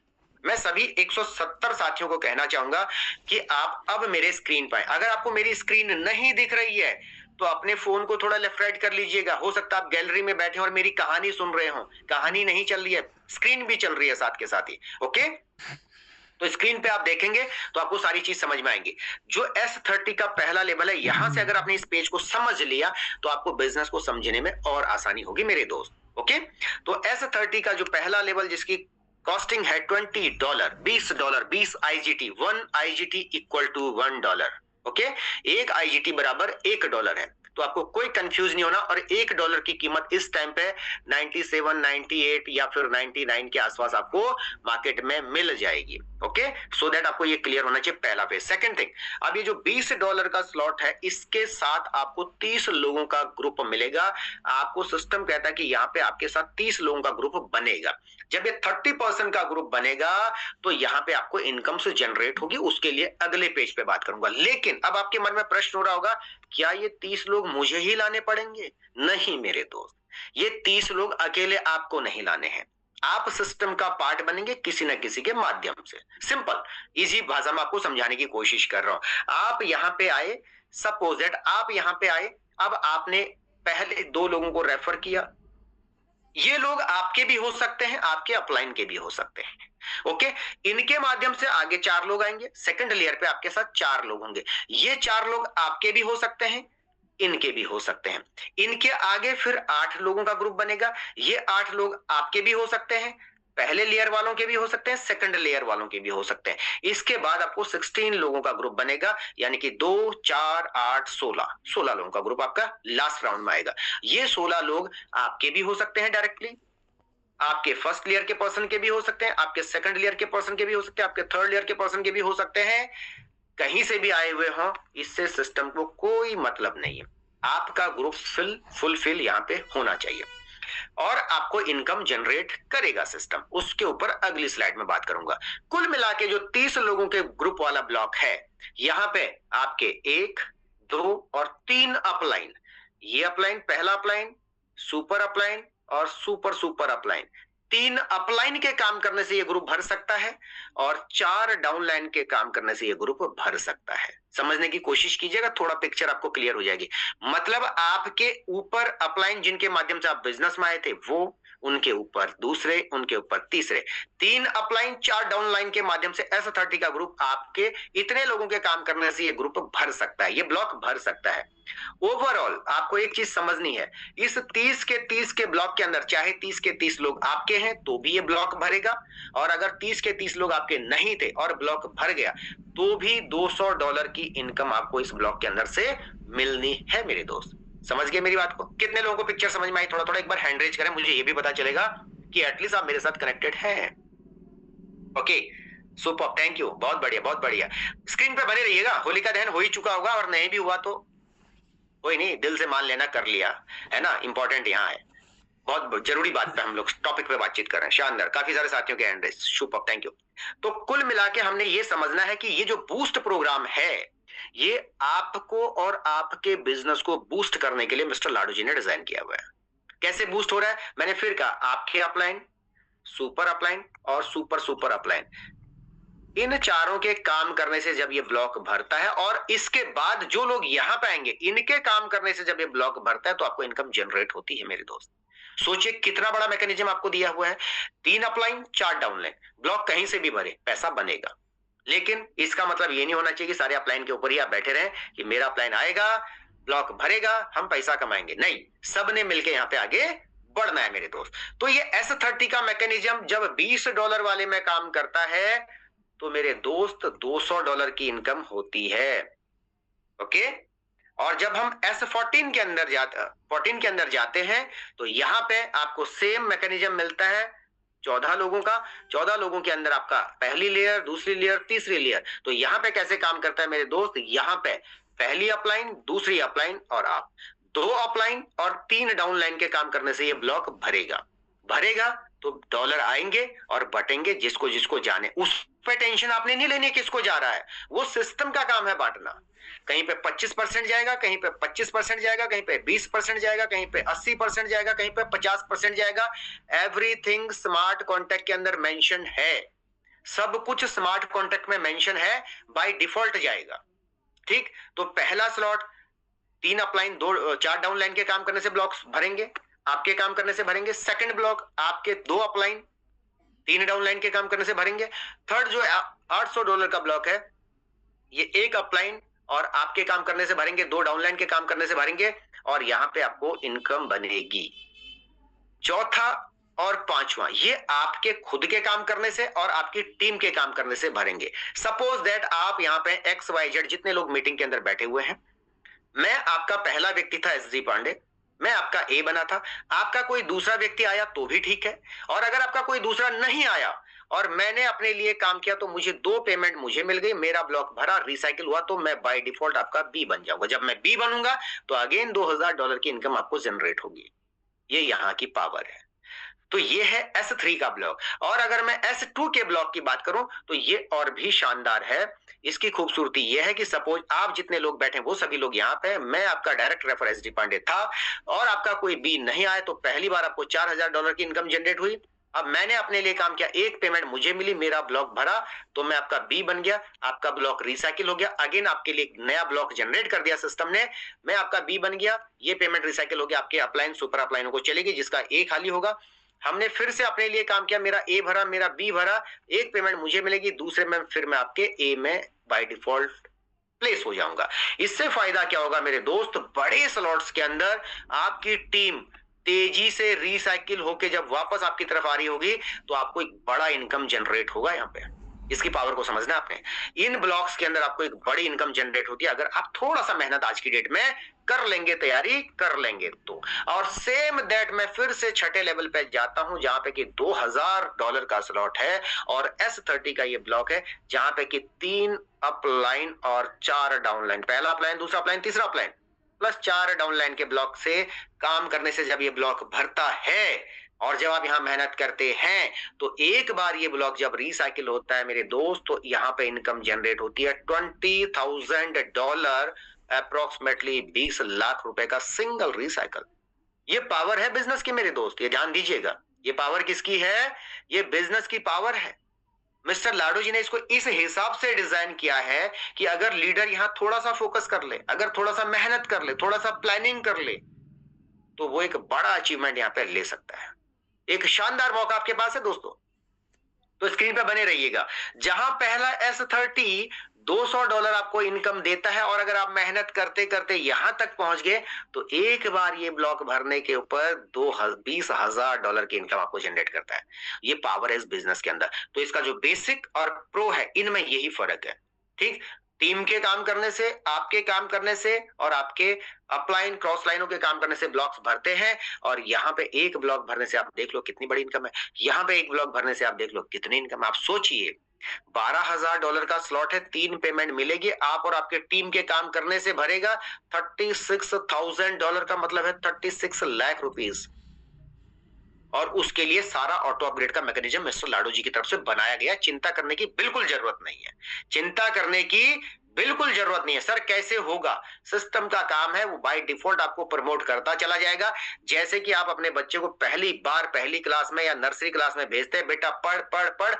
मैं सभी 170 साथियों को कहना चाहूंगा कि आप अब मेरे स्क्रीन पर, अगर आपको मेरी स्क्रीन नहीं दिख रही है तो अपने फोन को थोड़ा लेफ्ट राइट कर लीजिएगा। हो सकता है आप गैलरी में बैठे और मेरी कहानी सुन रहे हो, कहानी नहीं चल रही है, स्क्रीन भी चल रही है साथ के साथ ही। ओके, तो स्क्रीन पे आप देखेंगे तो आपको सारी चीज समझ में आएंगी। जो S30 का पहला लेवल है, यहां से अगर आपने इस पेज को समझ लिया तो आपको बिजनेस को समझने में और आसानी होगी मेरे दोस्त। ओके, तो S30 का जो पहला लेवल जिसकी कॉस्टिंग है $20, $20, 20 IGT, 1 IGT equal to $1। Okay, एक IGT बराबर $1 है। तो आपको कोई कंफ्यूज नहीं होना। और $1 की कीमत इस टाइम पे 97, 98 या फिर 99 के आसपास आपको मार्केट में मिल जाएगी। ओके, सो दैट आपको ये क्लियर होना चाहिए, पहला फेज। सेकंड थिंग, अब ये जो $20 का स्लॉट है, इसके साथ आपको 30 लोगों का ग्रुप मिलेगा। आपको सिस्टम कहता है कि यहाँ पे आपके साथ 30 लोगों का ग्रुप बनेगा। जब ये 30% का ग्रुप बनेगा तो यहाँ पे आपको इनकम से जनरेट होगी, उसके लिए अगले पेज पे बात करूंगा। लेकिन अब आपके मन में प्रश्न हो रहा होगा, क्या ये 30 लोग मुझे ही लाने पड़ेंगे? नहीं मेरे दोस्त, ये 30 लोग अकेले आपको नहीं लाने हैं। आप सिस्टम का पार्ट बनेंगे किसी न किसी के माध्यम से। सिंपल इजी भाषा में आपको समझाने की कोशिश कर रहा हूं। आप यहां पे आए, सपोज दैट आप यहां पे आए, अब आपने पहले 2 लोगों को रेफर किया। ये लोग आपके भी हो सकते हैं, आपके अपलाइन के भी हो सकते हैं। ओके, इनके माध्यम से आगे 4 लोग आएंगे। सेकंड लेयर पे आपके साथ 4 लोग होंगे। ये 4 लोग आपके भी हो सकते हैं, इनके भी हो सकते हैं। इनके आगे फिर 8 लोगों का ग्रुप बनेगा। ये 8 लोग आपके भी हो सकते हैं, पहले लेयर वालों के भी हो सकते हैं, सेकंड लेयर वालों के भी हो सकते हैं। इसके बाद आपको 16 लोगों का ग्रुप बनेगा, यानी कि 2, 4, 8, 16 लोगों का ग्रुप आपका लास्ट राउंड में आएगा। ये 16 लोग आपके भी हो सकते हैं डायरेक्टली, आपके फर्स्ट लेयर के पर्सन के भी हो सकते हैं, आपके सेकंड लेयर के पर्सन के भी हो सकते हैं, आपके थर्ड लेयर के पर्सन के भी हो सकते हैं। कहीं से भी आए हुए हो, इससे सिस्टम को कोई मतलब नहीं है। आपका ग्रुप फुलफिल यहाँ पे होना चाहिए और आपको इनकम जनरेट करेगा सिस्टम। उसके ऊपर अगली स्लाइड में बात करूंगा। कुल मिला के जो 30 लोगों के ग्रुप वाला ब्लॉक है, यहां पे आपके 1, 2 और 3 अपलाइन। ये अपलाइन, पहला अपलाइन, सुपर अपलाइन और सुपर अपलाइन। 3 अपलाइन के काम करने से ये ग्रुप भर सकता है और 4 डाउनलाइन के काम करने से ये ग्रुप भर सकता है। समझने की कोशिश कीजिएगा, थोड़ा पिक्चर आपको क्लियर हो जाएगी। मतलब आपके ऊपर अपलाइन जिनके माध्यम से आप बिजनेस में आए थे वो, उनके ऊपर दूसरे, उनके ऊपर तीसरे, 3 अपलाइन 4 डाउनलाइन के माध्यम से S30 का ग्रुप आपके इतने लोगों के काम करने से ये ग्रुप भर सकता है, ये ब्लॉक भर सकता है। ओवरऑल आपको एक चीज समझनी है, इस 30 के 30 के ब्लॉक के अंदर चाहे 30 के 30 लोग आपके हैं तो भी ये ब्लॉक भरेगा, और अगर 30 के 30 लोग आपके नहीं थे और ब्लॉक भर गया तो भी $200 की इनकम आपको इस ब्लॉक के अंदर से मिलनी है मेरे दोस्त। समझ गए मेरी बात को? कितने लोगों को पिक्चर समझ में आई? थोड़ा थोड़ा एक बार हैंड रेज करें, मुझे ये भी पता चलेगा कि एटलीस्ट आप मेरे साथ कनेक्टेड हैं। ओके, सुपर, थैंक यू, बहुत बढ़िया बहुत बढ़िया। स्क्रीन पे बने रहिएगा, होलिका दहन हो ही चुका होगा और नहीं भी हुआ तो कोई नहीं, दिल से मान लेना कर लिया है ना, इंपॉर्टेंट यहाँ है। बहुत जरूरी बात पे हम लोग टॉपिक पे बातचीत कर रहे हैं। शानदार, काफी सारे साथियों के hand raise, super, thank you. तो कुल मिला के हमने ये समझना है कि ये जो बूस्ट प्रोग्राम है, ये आपको और आपके बिजनेस को बूस्ट करने के लिए मिस्टर लाडू जी ने डिजाइन किया हुआ है। कैसे बूस्ट हो रहा है? मैंने फिर कहा, आपके अपलाइन, सुपर अपलाइन और सुपर सुपर अपलाइन, इन चारों के काम करने से जब ये ब्लॉक भरता है और इसके बाद जो लोग यहां पे आएंगे, इनके काम करने से जब ये ब्लॉक भरता है, तो आपको इनकम जनरेट होती है मेरे दोस्त। सोचिए कितना बड़ा मैकेनिज्म आपको दिया हुआ है। 3 अपलाइन 4 डाउनलाइन, ब्लॉक कहीं से भी भरे पैसा बनेगा। लेकिन इसका मतलब ये नहीं होना चाहिए कि सारे अपलाइन के ऊपर ही आप बैठे रहें कि मेरा अपलाइन आएगा, ब्लॉक भरेगा, हम पैसा कमाएंगे। नहीं, सबने मिलकर यहाँ पे आगे बढ़ना है मेरे दोस्त। तो ये S30 का मैकेनिज्म जब $20 वाले में काम करता है, तो मेरे दोस्त $200 की इनकम होती है। ओके, और जब हम S14 के अंदर जाते हैं, तो यहां पे आपको सेम मैकेनिज्म मिलता है 14 लोगों का। 14 लोगों के अंदर आपका पहली लेयर, दूसरी लेयर, तीसरी लेयर। तो यहां पे कैसे काम करता है मेरे दोस्त? यहां पे पहली अपलाइन, दूसरी अपलाइन और आप 2 अपलाइन और 3 डाउनलाइन के काम करने से ये ब्लॉक भरेगा तो डॉलर आएंगे और बटेंगे जिसको जिसको जाने। उस पे टेंशन आपने नहीं लेनी किसको जा रहा है, वो सिस्टम का काम है बांटना। कहीं पे 25% जाएगा, कहीं पे 25% जाएगा, कहीं पे 20% जाएगा, कहीं पे 80% जाएगा, कहीं पे 50% जाएगा। एवरीथिंग स्मार्ट कॉन्ट्रैक्ट के अंदर मेंशन है, सब कुछ स्मार्ट कॉन्ट्रैक्ट में मेंशन है, बाय डिफॉल्ट जाएगा। ठीक, तो पहला स्लॉट 3 अपलाइन 4 डाउनलाइन के काम करने से ब्लॉक्स भरेंगे, आपके काम करने से भरेंगे। सेकंड ब्लॉक आपके 2 अपलाइन 3 डाउनलाइन के काम करने से भरेंगे। थर्ड जो $800 का ब्लॉक है, ये 1 अपलाइन और आपके काम करने से भरेंगे, 2 डाउनलाइन के काम करने से भरेंगे और यहां पे आपको इनकम बनेगी। चौथा और पांचवा, ये आपके खुद के काम करने से और आपकी टीम के काम करने से भरेंगे। सपोज दैट आप यहाँ पे XYZ जितने लोग मीटिंग के अंदर बैठे हुए हैं, मैं आपका पहला व्यक्ति था एसडी पांडे, मैं आपका ए बना था। आपका कोई दूसरा व्यक्ति आया तो भी ठीक है, और अगर आपका कोई दूसरा नहीं आया और मैंने अपने लिए काम किया तो मुझे 2 पेमेंट मुझे मिल गई, मेरा ब्लॉक भरा, रिसाइकिल हुआ, तो मैं बाय डिफॉल्ट आपका बी बन जाऊंगा। जब मैं बी बनूंगा तो अगेन $2000 की इनकम आपको जनरेट होगी। ये यहाँ की पावर है। तो ये है S3 का ब्लॉक। और अगर मैं S2 के ब्लॉक की बात करूं तो ये और भी शानदार है। इसकी खूबसूरती ये है कि सपोज आप जितने लोग बैठे वो सभी लोग यहाँ पे, मैं आपका डायरेक्ट रेफर एसडी पांडे था और आपका कोई बी नहीं आया, तो पहली बार आपको $4000 की इनकम जनरेट हुई। अब मैंने अपने लिए काम किया, 1 पेमेंट मुझे मिली, मेरा ब्लॉक भरा, तो मैं आपका बी बन गया, आपका ब्लॉक रिसाइकिल हो गया, अगेन आपके लिए नया ब्लॉक जनरेट कर दिया सिस्टम ने, मैं आपका बी बन गया, ये पेमेंट रिसाइकिल हो गया, आपके अपलाइन सुपर अपलाइनों को चलेगी, जिसका ए खाली होगा। हमने फिर से अपने लिए काम किया, मेरा ए भरा, मेरा बी भरा, 1 पेमेंट मुझे मिलेगी, दूसरे में फिर मैं आपके ए में बाय डिफॉल्ट प्लेस हो जाऊंगा। इससे फायदा क्या होगा मेरे दोस्त? बड़े स्लॉट्स के अंदर आपकी टीम तेजी से रिसाइकिल होके जब वापस आपकी तरफ आ रही होगी तो आपको एक बड़ा इनकम जनरेट होगा। यहाँ पे इसकी पावर को समझना आपने। इन ब्लॉक्स के अंदर आपको एक बड़ी इनकम जनरेट होती है अगर आप थोड़ा सा मेहनत आज की डेट में कर लेंगे, तैयारी कर लेंगे तो। और सेम दैट मैं फिर से छठे लेवल पे जाता हूं जहां पे कि $2000 का स्लॉट है और S30 का ये ब्लॉक है जहां पे कि 3 अपलाइन और 4 डाउनलाइन, पहला अपलाइन, दूसरा अपलाइन, तीसरा अपलाइन प्लस 4 डाउनलाइन के ब्लॉक से काम करने से जब ये ब्लॉक भरता है और जब आप यहाँ मेहनत करते हैं तो एक बार ये ब्लॉक जब रिसाइकिल होता है मेरे दोस्त तो यहाँ पे इनकम जनरेट होती है $20,000, अप्रोक्सीमेटली 20 लाख रुपए का सिंगल रिसाइकल। ये पावर है बिजनेस की मेरे दोस्त, ये ध्यान दीजिएगा। ये पावर किसकी है? ये बिजनेस की पावर है। मिस्टर लाडू जी ने इसको इस हिसाब से डिजाइन किया है कि अगर लीडर यहाँ थोड़ा सा फोकस कर ले, अगर थोड़ा सा मेहनत कर ले, थोड़ा सा प्लानिंग कर ले, तो वो एक बड़ा अचीवमेंट यहाँ पे ले सकता है। एक शानदार मौका आपके पास है दोस्तों, तो स्क्रीन पे बने रहिएगा। जहां पहला S30 $200 आपको इनकम देता है और अगर आप मेहनत करते करते यहां तक पहुंच गए तो एक बार ये ब्लॉक भरने के ऊपर $20,000 की इनकम आपको जनरेट करता है। ये पावर है इस बिजनेस के अंदर। तो इसका जो बेसिक और प्रो है इनमें यही फर्क है। ठीक, टीम के काम करने से, आपके काम करने से और आपके अपलाइन क्रॉस लाइनों के काम करने से ब्लॉक्स भरते हैं। और यहाँ पे एक ब्लॉक भरने से आप देख लो कितनी बड़ी इनकम है, यहाँ पे एक ब्लॉक भरने से आप देख लो कितनी इनकम। आप सोचिए $12,000 का स्लॉट है, 3 पेमेंट मिलेगी, आप और आपके टीम के काम करने से भरेगा। $36,000 का मतलब है 36 लाख रुपीस। और उसके लिए सारा ऑटो अपग्रेड का मैकेनिज्म मिस्टर लाडो जी की तरफ से बनाया गया। चिंता करने की बिल्कुल जरूरत नहीं है, चिंता करने की बिल्कुल जरूरत नहीं है। सर कैसे होगा? सिस्टम का काम है, वो बाय डिफॉल्ट आपको प्रमोट करता चला जाएगा। जैसे कि आप अपने बच्चे को पहली बार पहली क्लास में या नर्सरी क्लास में भेजते हैं, बेटा पढ़ पढ़ पढ़,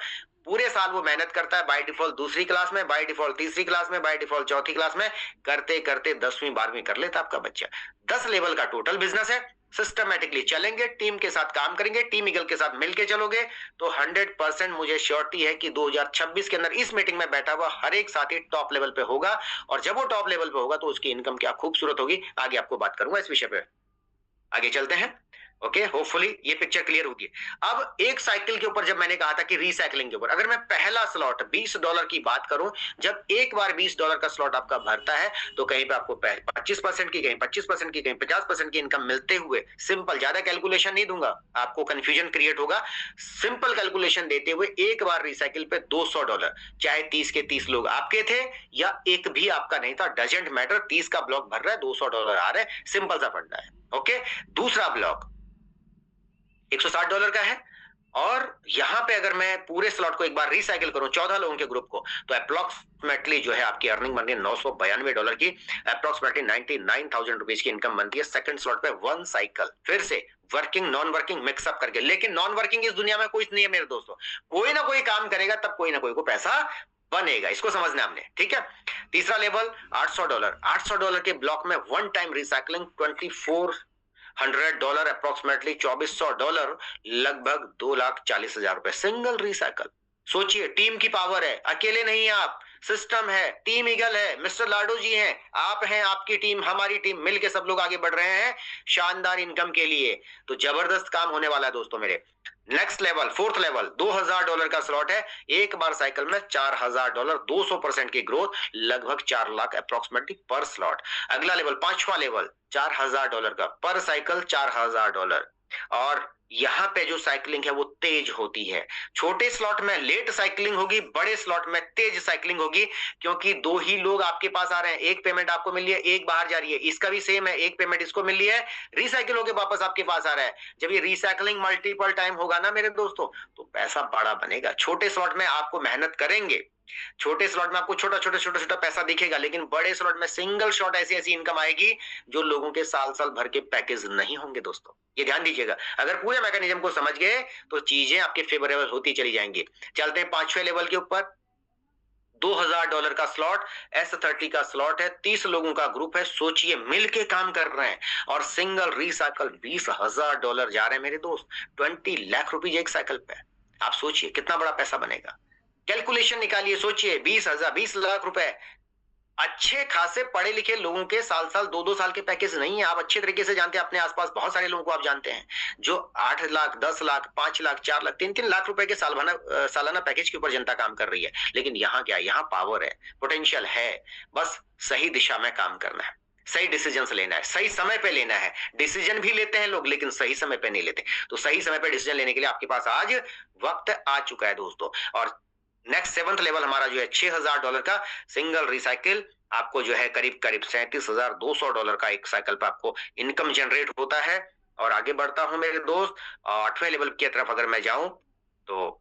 पूरे साल वो मेहनत करता है, बाय डिफॉल्ट दूसरी क्लास में, बाय डिफॉल्ट तीसरी क्लास में, बाय डिफॉल्ट चौथी क्लास में, करते करते 10वीं 12वीं कर लेता आपका बच्चा। 10 लेवल का टोटल बिजनेस है। सिस्टमेटिकली चलेंगे, टीम के साथ काम करेंगे, टीम ईगल के साथ मिलके चलोगे तो 100% मुझे श्योरिटी है कि 2026 के अंदर इस मीटिंग में बैठा हुआ हर एक साथी टॉप लेवल पे होगा। और जब वो टॉप लेवल पे होगा तो उसकी इनकम क्या खूबसूरत होगी, आगे आपको बात करूंगा इस विषय पे। आगे चलते हैं। ओके, होपफुली ये पिक्चर क्लियर होगी। अब एक साइकिल के ऊपर जब मैंने कहा था कि रीसाइकलिंग के ऊपर, अगर मैं पहला स्लॉट $20 की बात करूं, जब एक बार $20 का स्लॉट आपका भरता है तो कहीं पे आपको 25% की, कहीं 25% की, कहीं 50% की इनकम मिलते हुए, सिंपल, ज्यादा कैलकुलेशन नहीं दूंगा, आपको कंफ्यूजन क्रिएट होगा। सिंपल कैलकुलेशन देते हुए एक बार रिसाइकिल पे $200, चाहे 30 के 30 लोग आपके थे या एक भी आपका नहीं था, डजेंट मैटर, 30 का ब्लॉक भर रहा है, $200 आ रहा है, सिंपल सा फंडा है। ओके, दूसरा ब्लॉक $160 का है। और यहां पे अगर मैं पूरे स्लॉट को एक बार रिसाइकिल करूं 14 लोगों के ग्रुप को, तो अप्रोक्सीमेटली जो है आपकी अर्निंग बन रही है $992 की, अप्रोक्सीमेटली 99,000 रुपीज की इनकम बनती है सेकंड स्लॉट पे, वन साइकिल। फिर से वर्किंग नॉन वर्किंग मिक्सअप करके, लेकिन नॉन वर्किंग इस दुनिया में कुछ नहीं है मेरे दोस्तों, कोई ना कोई काम करेगा तब कोई ना कोई को पैसा बनेगा, इसको समझना हमने, ठीक है। तीसरा लेवल $800, $800 के ब्लॉक में वन टाइम रिसाइकलिंग, $2,400 अप्रोक्सीमेटली $2,400, लगभग $2,40,000 सिंगल रिसाइकल। सोचिए, टीम की पावर है, अकेले नहीं आप, सिस्टम है, टीम ईगल है, मिस्टर लाडो जी हैं, आप हैं, आपकी टीम, हमारी टीम, मिलके सब लोग आगे बढ़ रहे हैं शानदार इनकम के लिए। तो जबरदस्त काम होने वाला है दोस्तों मेरे। नेक्स्ट लेवल, फोर्थ लेवल, $2,000 का स्लॉट है, एक बार साइकिल में $4,000, 200% की ग्रोथ, लगभग 4 लाख अप्रोक्सीमेटली पर स्लॉट। अगला लेवल, पांचवा लेवल, $4,000 का पर साइकिल, $4,000। और यहां पे जो साइकिलिंग है वो तेज होती है। छोटे स्लॉट में लेट साइकिलिंग होगी, बड़े स्लॉट में तेज साइकिलिंग होगी, क्योंकि दो ही लोग आपके पास आ रहे हैं, एक पेमेंट आपको मिल रही है, एक बाहर जा रही है, इसका भी सेम है, एक पेमेंट इसको मिल रही है, रिसाइकिल होकर वापस आपके पास आ रहा है। जब ये रिसाइकिलिंग मल्टीपल टाइम होगा ना मेरे दोस्तों, तो पैसा बड़ा बनेगा। छोटे स्लॉट में आपको मेहनत करेंगे, छोटे स्लॉट में आपको छोटा छोटा छोटा छोटा पैसा दिखेगा, लेकिन बड़े स्लॉट में सिंगल शॉट ऐसी ऐसी इनकम आएगी जो लोगों के साल साल भर के पैकेज नहीं होंगे दोस्तों, ये ध्यान दीजिएगा। अगर पूरे मैकेनिज्म को समझ गए तो चीजें आपके फेवरेबल होती चली जाएंगी। चलते हैं पांचवें लेवल के ऊपर। $2,000 का स्लॉट, S30 का स्लॉट है, 30 लोगों का ग्रुप है, सोचिए मिलके काम कर रहे हैं, और सिंगल रिसाइकल $20,000 जा रहे हैं मेरे दोस्त, 20 लाख रुपीज एक साइकिल पे। आप सोचिए कितना बड़ा पैसा बनेगा, कैलकुलेशन निकालिए, सोचिए 20 लाख रुपए। अच्छे खासे पढ़े लिखे लोगों के साल साल 2-2 साल के पैकेज नहीं है। आप अच्छे तरीके से जानते हैं, अपने आसपास बहुत सारे लोगों को आप जानते हैं जो 8 लाख, 10 लाख, 5 लाख, 4 लाख, 3-3 लाख रुपए के सालाना पैकेज के ऊपर जनता काम कर रही है। लेकिन यहाँ क्या, यहाँ पावर है, पोटेंशियल है, बस सही दिशा में काम करना है, सही डिसीजन लेना है, सही समय पे लेना है। डिसीजन भी लेते हैं लोग, लेकिन सही समय पे नहीं लेते। तो सही समय पे डिसीजन लेने के लिए आपके पास आज वक्त आ चुका है दोस्तों। और नेक्स्ट 7th लेवल हमारा जो है $6,000 का सिंगल रिसाइकिल, आपको जो है करीब करीब $37,200 का एक साइकिल पे आपको इनकम जनरेट होता है। और आगे बढ़ता हूं मेरे दोस्त, 8वें लेवल की तरफ अगर मैं जाऊं तो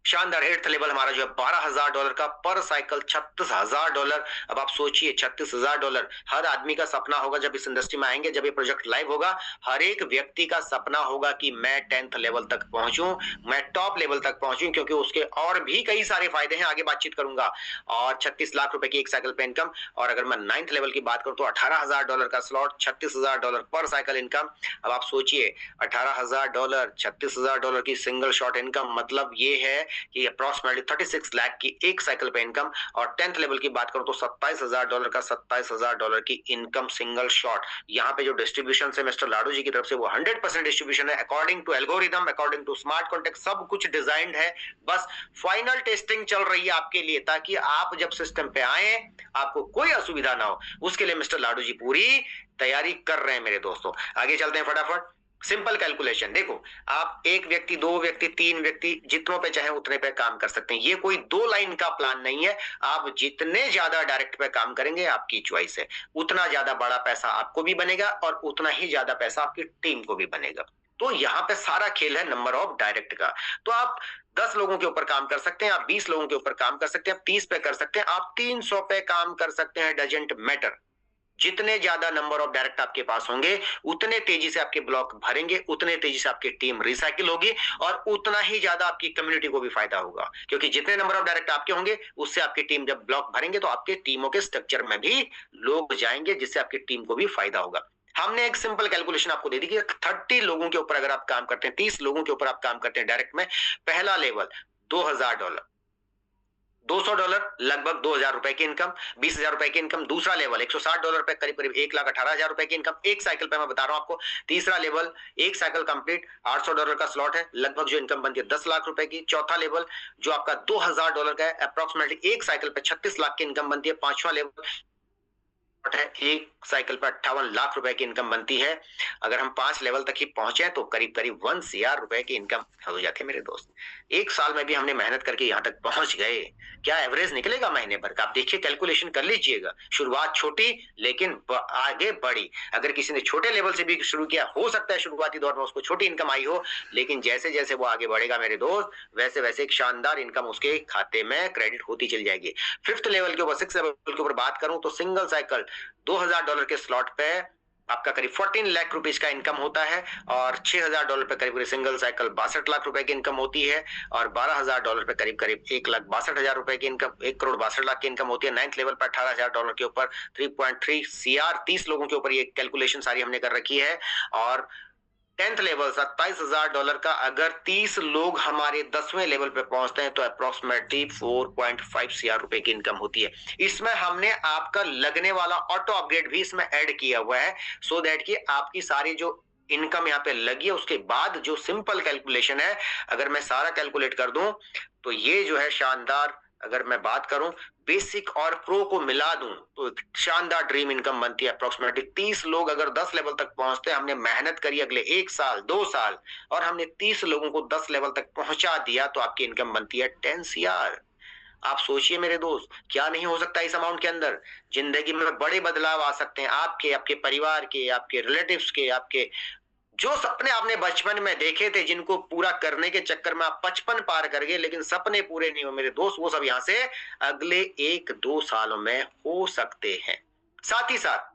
शानदार 8th लेवल हमारा जो है $12,000 का पर साइकिल, $36,000। अब आप सोचिए $36,000 हर आदमी का सपना होगा जब इस इंडस्ट्री में आएंगे, जब ये प्रोजेक्ट लाइव होगा, हर एक व्यक्ति का सपना होगा कि मैं 10th लेवल तक पहुंचूं, मैं टॉप लेवल तक पहुंचूं, क्योंकि उसके और भी कई सारे फायदे हैं, आगे बातचीत करूंगा। और 36 लाख रुपए की एक साइकिल पे इनकम। और अगर मैं 9th लेवल की बात करूं तो $18,000 का स्लॉट, $36,000 पर साइकिल इनकम। अब आप सोचिए $18,000, $36,000 की सिंगल शॉट इनकम, मतलब ये है कि अप्रोक्सीमेटली 36 लाख की एक साइकिल पे इनकम। और 10th लेवल की बात करूं तो $27,000 का $27,000 की इनकम सिंगल शॉट। यहाँ पे जो डिस्ट्रीब्यूशन है मिस्टर लाडो जी की तरफ से वो 100% डिस्ट्रीब्यूशन है, according to algorithm, according to smart contact, सब कुछ डिजाइंड है। बस फाइनल टेस्टिंग चल रही है आपके लिए, ताकि आप जब सिस्टम पे आए आपको कोई असुविधा ना हो। उसके लिए मिस्टर लाडो जी पूरी तैयारी कर रहे हैं मेरे दोस्तों। आगे चलते हैं फटाफट। सिंपल कैलकुलेशन देखो, आप एक व्यक्ति, 2 व्यक्ति, 3 व्यक्ति, जितनों पे चाहे उतने पे काम कर सकते हैं। ये कोई 2 लाइन का प्लान नहीं है। आप जितने ज्यादा डायरेक्ट पे काम करेंगे आपकी चॉइस है, उतना ज्यादा बड़ा पैसा आपको भी बनेगा और उतना ही ज्यादा पैसा आपकी टीम को भी बनेगा। तो यहाँ पे सारा खेल है नंबर ऑफ डायरेक्ट का। तो आप 10 लोगों के ऊपर काम कर सकते हैं, आप 20 लोगों के ऊपर काम कर सकते हैं, आप 30 पे कर सकते हैं, आप 300 पे काम कर सकते हैं, डजंट मैटर। जितने ज्यादा नंबर ऑफ डायरेक्ट आपके पास होंगे, उतने तेजी से आपके ब्लॉक भरेंगे, उतने तेजी से आपकी टीम रिसाइकिल होगी, और उतना ही ज्यादा आपकी कम्युनिटी को भी फायदा होगा। क्योंकि जितने नंबर ऑफ डायरेक्ट आपके होंगे, उससे आपकी टीम जब ब्लॉक भरेंगे तो आपके टीमों के स्ट्रक्चर में भी लोग जाएंगे, जिससे आपकी टीम को भी फायदा होगा। हमने एक सिंपल कैलकुलेशन आपको दे दी कि 30 लोगों के ऊपर अगर आप काम करते हैं, 30 लोगों के ऊपर आप काम करते हैं डायरेक्ट में, पहला लेवल $2000, $200 लगभग 2000 रुपए की इनकम, 20,000 रुपए की इनकम। दूसरा लेवल $160 पे करीब करीब 1,18,000 रुपए की इनकम एक साइकिल पे, मैं बता रहा हूं आपको। तीसरा लेवल एक साइकिल कंप्लीट, $800 का स्लॉट है, लगभग जो इनकम बनती है 10 लाख रुपए की। चौथा लेवल जो आपका $2000 का है, अप्रोक्सीमेटली एक साइकिल पे 36 लाख की इनकम बनती है। पांचवा लेवल है, एक साइकिल पर 58 लाख रुपए की इनकम बनती है। अगर हम 5 लेवल तक ही पहुंचे तो करीब करीब 1 CR रुपए की इनकम हो जाती है मेरे दोस्त। एक साल में भी हमने मेहनत करके यहां तक पहुंच गए, क्या एवरेज निकलेगा महीने भर का? आप देखिए, कैलकुलेशन कर लीजिएगा। शुरुआत छोटी लेकिन आगे बढ़ी। अगर किसी ने छोटे लेवल से भी शुरू किया, हो सकता है शुरुआती दौर में उसको छोटी इनकम आई हो, लेकिन जैसे जैसे वो आगे बढ़ेगा मेरे दोस्त, वैसे वैसे एक शानदार इनकम उसके खाते में क्रेडिट होती चली जाएगी। फिफ्थ लेवल के ऊपर, सिक्स लेवल के ऊपर बात करूं तो सिंगल साइकिल $2000 के स्लॉट पे आपका करीब 14 लाख रुपीज का इनकम होता है, और $6000 पे करीब करीब सिंगल साइकिल 62 लाख रुपए की इनकम होती है, और $12000 पे करीब करीब 1,62,000 रुपए की इनकम, 1,62,00,000 की इनकम होती है। 9th लेवल पर $18,000 के ऊपर 3.3 CR, 30 लोगों के ऊपर ये कैलकुलेशन सारी हमने कर रखी है। और 10th लेवल $27,000 का, अगर 30 लोग हमारे 10वें लेवल पे पहुंचते हैं तो अप्रोक्सीमेटली 4.5 CR रुपए की इनकम होती है। इसमें हमने आपका लगने वाला ऑटो अपग्रेड भी इसमें ऐड किया हुआ है, सो दैट कि आपकी सारी जो इनकम यहाँ पे लगी है, उसके बाद जो सिंपल कैलकुलेशन है, अगर मैं सारा कैलकुलेट कर दूं तो ये जो है शानदार, अगर मैं बात करूं बेसिक और प्रो को मिला दूं तो शानदार ड्रीम इनकम बनती है। अप्रोक्सीमेटली 30 लोग अगर 10 लेवल तक पहुंचते हैं, हमने मेहनत करी अगले 1 साल 2 साल, और हमने 30 लोगों को 10 लेवल तक पहुंचा दिया, तो आपकी इनकम बनती है 10 CR। आप सोचिए मेरे दोस्त, क्या नहीं हो सकता इस अमाउंट के अंदर? जिंदगी में बड़े बदलाव आ सकते हैं, आपके, आपके परिवार के, आपके रिलेटिव्स के, आपके जो सपने आपने बचपन में देखे थे, जिनको पूरा करने के चक्कर में आप 55 पार कर गए, लेकिन सपने पूरे नहीं हो मेरे दोस्त, वो सब यहां से अगले 1-2 सालों में हो सकते हैं। साथ ही साथ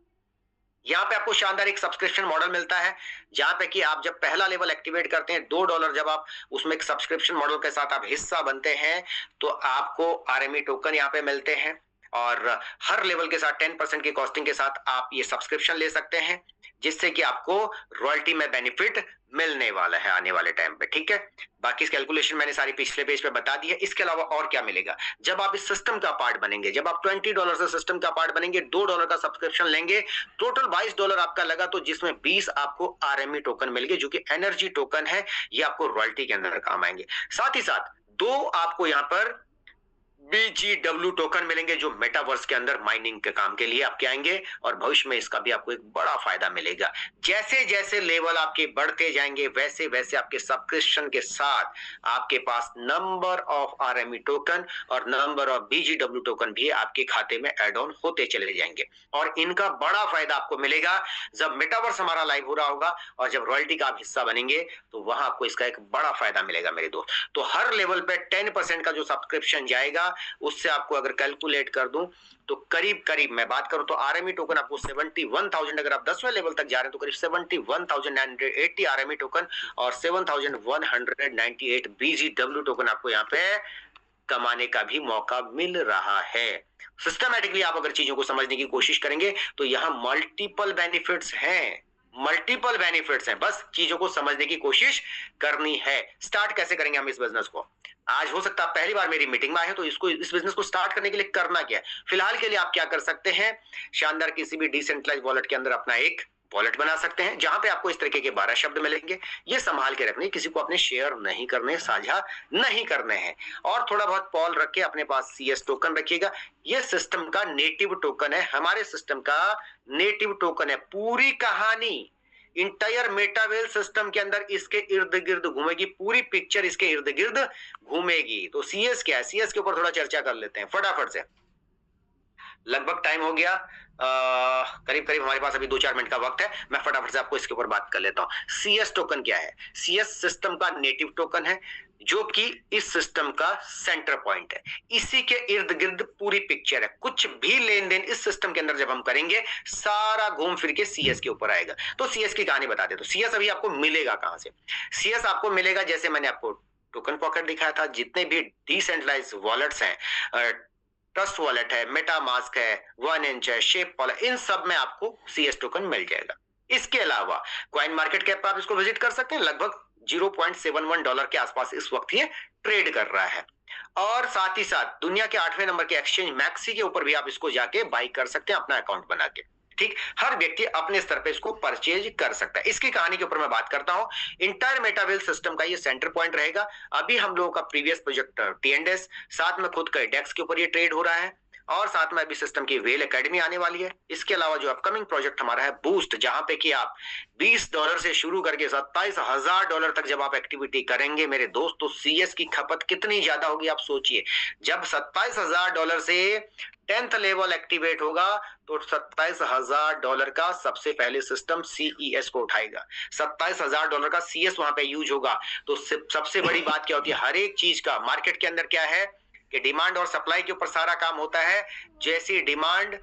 यहाँ पे आपको शानदार एक सब्सक्रिप्शन मॉडल मिलता है, जहां पे कि आप जब पहला लेवल एक्टिवेट करते हैं, $2 जब आप उसमें एक सब्सक्रिप्शन मॉडल के साथ आप हिस्सा बनते हैं, तो आपको RME टोकन यहाँ पे मिलते हैं, और हर लेवल के साथ 10% की कॉस्टिंग के साथ आप ये सब्सक्रिप्शन ले सकते हैं, जिससे कि आपको रॉयल्टी में बेनिफिट मिलने वाला है आने वाले टाइम पे। ठीक है, बाकी इस कैलकुलेशन मैंने सारी पिछले पेज पे बता दी है। इसके अलावा और क्या मिलेगा जब आप इस सिस्टम का पार्ट बनेंगे? जब आप $20 से सिस्टम का पार्ट बनेंगे, $2 का सब्सक्रिप्शन लेंगे, टोटल $22 आपका लगा, तो जिसमें 20 आपको RME टोकन मिल गए, जो कि एनर्जी टोकन है, ये आपको रॉयल्टी के अंदर काम आएंगे। साथ ही साथ 2 आपको यहाँ पर BGW टोकन मिलेंगे, जो मेटावर्स के अंदर माइनिंग के काम के लिए आपके आएंगे, और भविष्य में इसका भी आपको एक बड़ा फायदा मिलेगा। जैसे जैसे लेवल आपके बढ़ते जाएंगे, वैसे वैसे आपके सब्सक्रिप्शन के साथ आपके पास नंबर ऑफ RME टोकन और नंबर ऑफ BGW टोकन भी आपके खाते में एड ऑन होते चले जाएंगे, और इनका बड़ा फायदा आपको मिलेगा जब मेटावर्स हमारा लाइव हो रहा होगा, और जब रॉयल्टी का आप हिस्सा बनेंगे, तो वहां आपको इसका एक बड़ा फायदा मिलेगा मेरे दोस्त। तो हर लेवल पे 10% का जो सब्सक्रिप्शन जाएगा, उससे आपको अगर कैलकुलेट कर दूं तो करीब करीब मैं बात करूं तो RME टोकन आपको 71,000, अगर आप 10वें लेवल तक जा रहे हैं तो करीब 71,980 RME टोकन और 7,198 BGW टोकन आपको यहाँ पे कमाने का भी मौका मिल रहा है। सिस्टमैटिकली आप अगर चीजों को समझने की कोशिश करेंगे तो यहाँ मल्टीपल बेनिफिट्स हैं, मल्टीपल बेनिफिट्स हैं, बस चीजों को समझने की कोशिश करनी है। स्टार्ट कैसे करेंगे हम इस बिजनेस को? आज हो सकता है पहली बार मेरी मीटिंग में आए हो, तो इस बिजनेस को स्टार्ट करने के लिए करना क्या है? फिलहाल के लिए आप क्या कर सकते हैं, शानदार किसी भी डिसेंट्रलाइज वॉलेट के अंदर अपना एक वॉलेट बना सकते हैं, जहां पे आपको इस तरीके के 12 शब्द मिलेंगे। ये संभाल के रखने, किसी को अपने शेयर नहीं करने, साझा नहीं करने हैं, और थोड़ा बहुत पॉल रख के अपने पास CS टोकन रखिएगा। ये सिस्टम का नेटिव टोकन है, हमारे सिस्टम का नेटिव टोकन है। पूरी कहानी इंटायर मेटावेल सिस्टम के अंदर इसके इर्द गिर्द घूमेगी, पूरी पिक्चर इसके इर्द गिर्द घूमेगी। तो CS क्या है, CS के ऊपर थोड़ा चर्चा कर लेते हैं फटाफट से। लगभग टाइम हो गया, करीब करीब हमारे पास अभी 2-4 मिनट का वक्त है। मैं फटाफट से आपको इसके ऊपर बात कर लेता हूं। सीएस टोकन क्या है? सीएस सिस्टम का नेटिव टोकन है, जो कि इस सिस्टम का सेंटर पॉइंट है। इसी के इर्द गिर्द पूरी पिक्चर है। कुछ भी लेन देन इस सिस्टम के अंदर जब हम करेंगे, सारा घूम फिर के सीएस के ऊपर आएगा। तो सीएस की कहानी बता दे। तो सीएस अभी आपको मिलेगा कहां से? सीएस आपको मिलेगा, जैसे मैंने आपको टोकन पॉकेट दिखाया था, जितने भी डिसेंट्रलाइज वॉलेट्स हैं, ट्रस्ट वॉलेट है, मेटामास्क है, 1inch है, शेप वॉलेट, इन सब में आपको सीएस टोकन मिल जाएगा। इसके अलावा कॉइन मार्केट कैप पर आप इसको विजिट कर सकते हैं। लगभग $0.71 के आसपास इस वक्त ये ट्रेड कर रहा है। और साथ ही साथ दुनिया के 8वें नंबर के एक्सचेंज मैक्सी के ऊपर भी आप इसको जाके बाई कर सकते हैं अपना अकाउंट बना के। ठीक, हर व्यक्ति अपने स्तर पे इसको परचेज कर सकता है। इसकी कहानी के ऊपर मैं बात करता हूं। इंटायर मेटावेल सिस्टम का ये सेंटर पॉइंट रहेगा। अभी हम लोगों का प्रीवियस प्रोजेक्ट टीएनडेस, साथ में खुद का डेक्स के ऊपर ये ट्रेड हो रहा है, और साथ में अभी सिस्टम की वेल एकेडमी आने वाली है। इसके अलावा जो अपकमिंग प्रोजेक्ट हमारा है बूस्ट, जहां पे कि आप $20 से शुरू करके $27,000 तक जब आप एक्टिविटी करेंगे मेरे दोस्त, तो सीएस की खपत कितनी ज्यादा होगी आप सोचिए। जब $27,000 से 10th लेवल एक्टिवेट होगा, तो $27,000 का सबसे पहले सिस्टम सीईएस को उठाएगा। $27,000 का सीएस वहां पे यूज होगा। तो सबसे बड़ी बात क्या होती है, हर एक चीज का मार्केट के अंदर क्या है कि डिमांड और सप्लाई के ऊपर सारा काम होता है। जैसी डिमांड,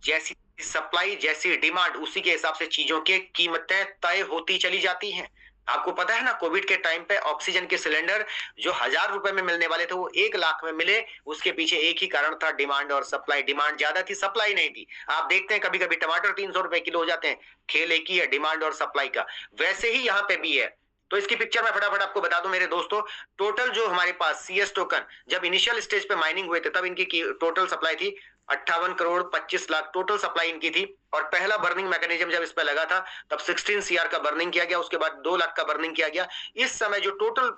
जैसी सप्लाई, जैसी डिमांड, उसी के हिसाब से चीजों की कीमतें तय होती चली जाती हैं। आपको पता है ना, कोविड के टाइम पे ऑक्सीजन के सिलेंडर जो ₹1,000 में मिलने वाले थे, वो 1 लाख में मिले। उसके पीछे एक ही कारण था, डिमांड और सप्लाई। डिमांड ज्यादा थी, सप्लाई नहीं थी। आप देखते हैं कभी कभी टमाटर ₹300 किलो हो जाते हैं। खेल एक ही है, डिमांड और सप्लाई का। वैसे ही यहाँ पे भी है। तो इसकी पिक्चर मैं फटाफट आपको बता दूं मेरे दोस्तों। टोटल जो हमारे पास सीएस टोकन जब इनिशियल स्टेज पे माइनिंग हुए थे, तब इनकी टोटल सप्लाई थी 58 करोड़ 25 लाख टोटल सप्लाई इनकी थी। और पहला बर्निंग मैकेनिज्म जब इस पे लगा था, तब 16 सीआर का बर्निंग किया गया। उसके बाद 2 लाख का बर्निंग किया गया। इस समय जो टोटल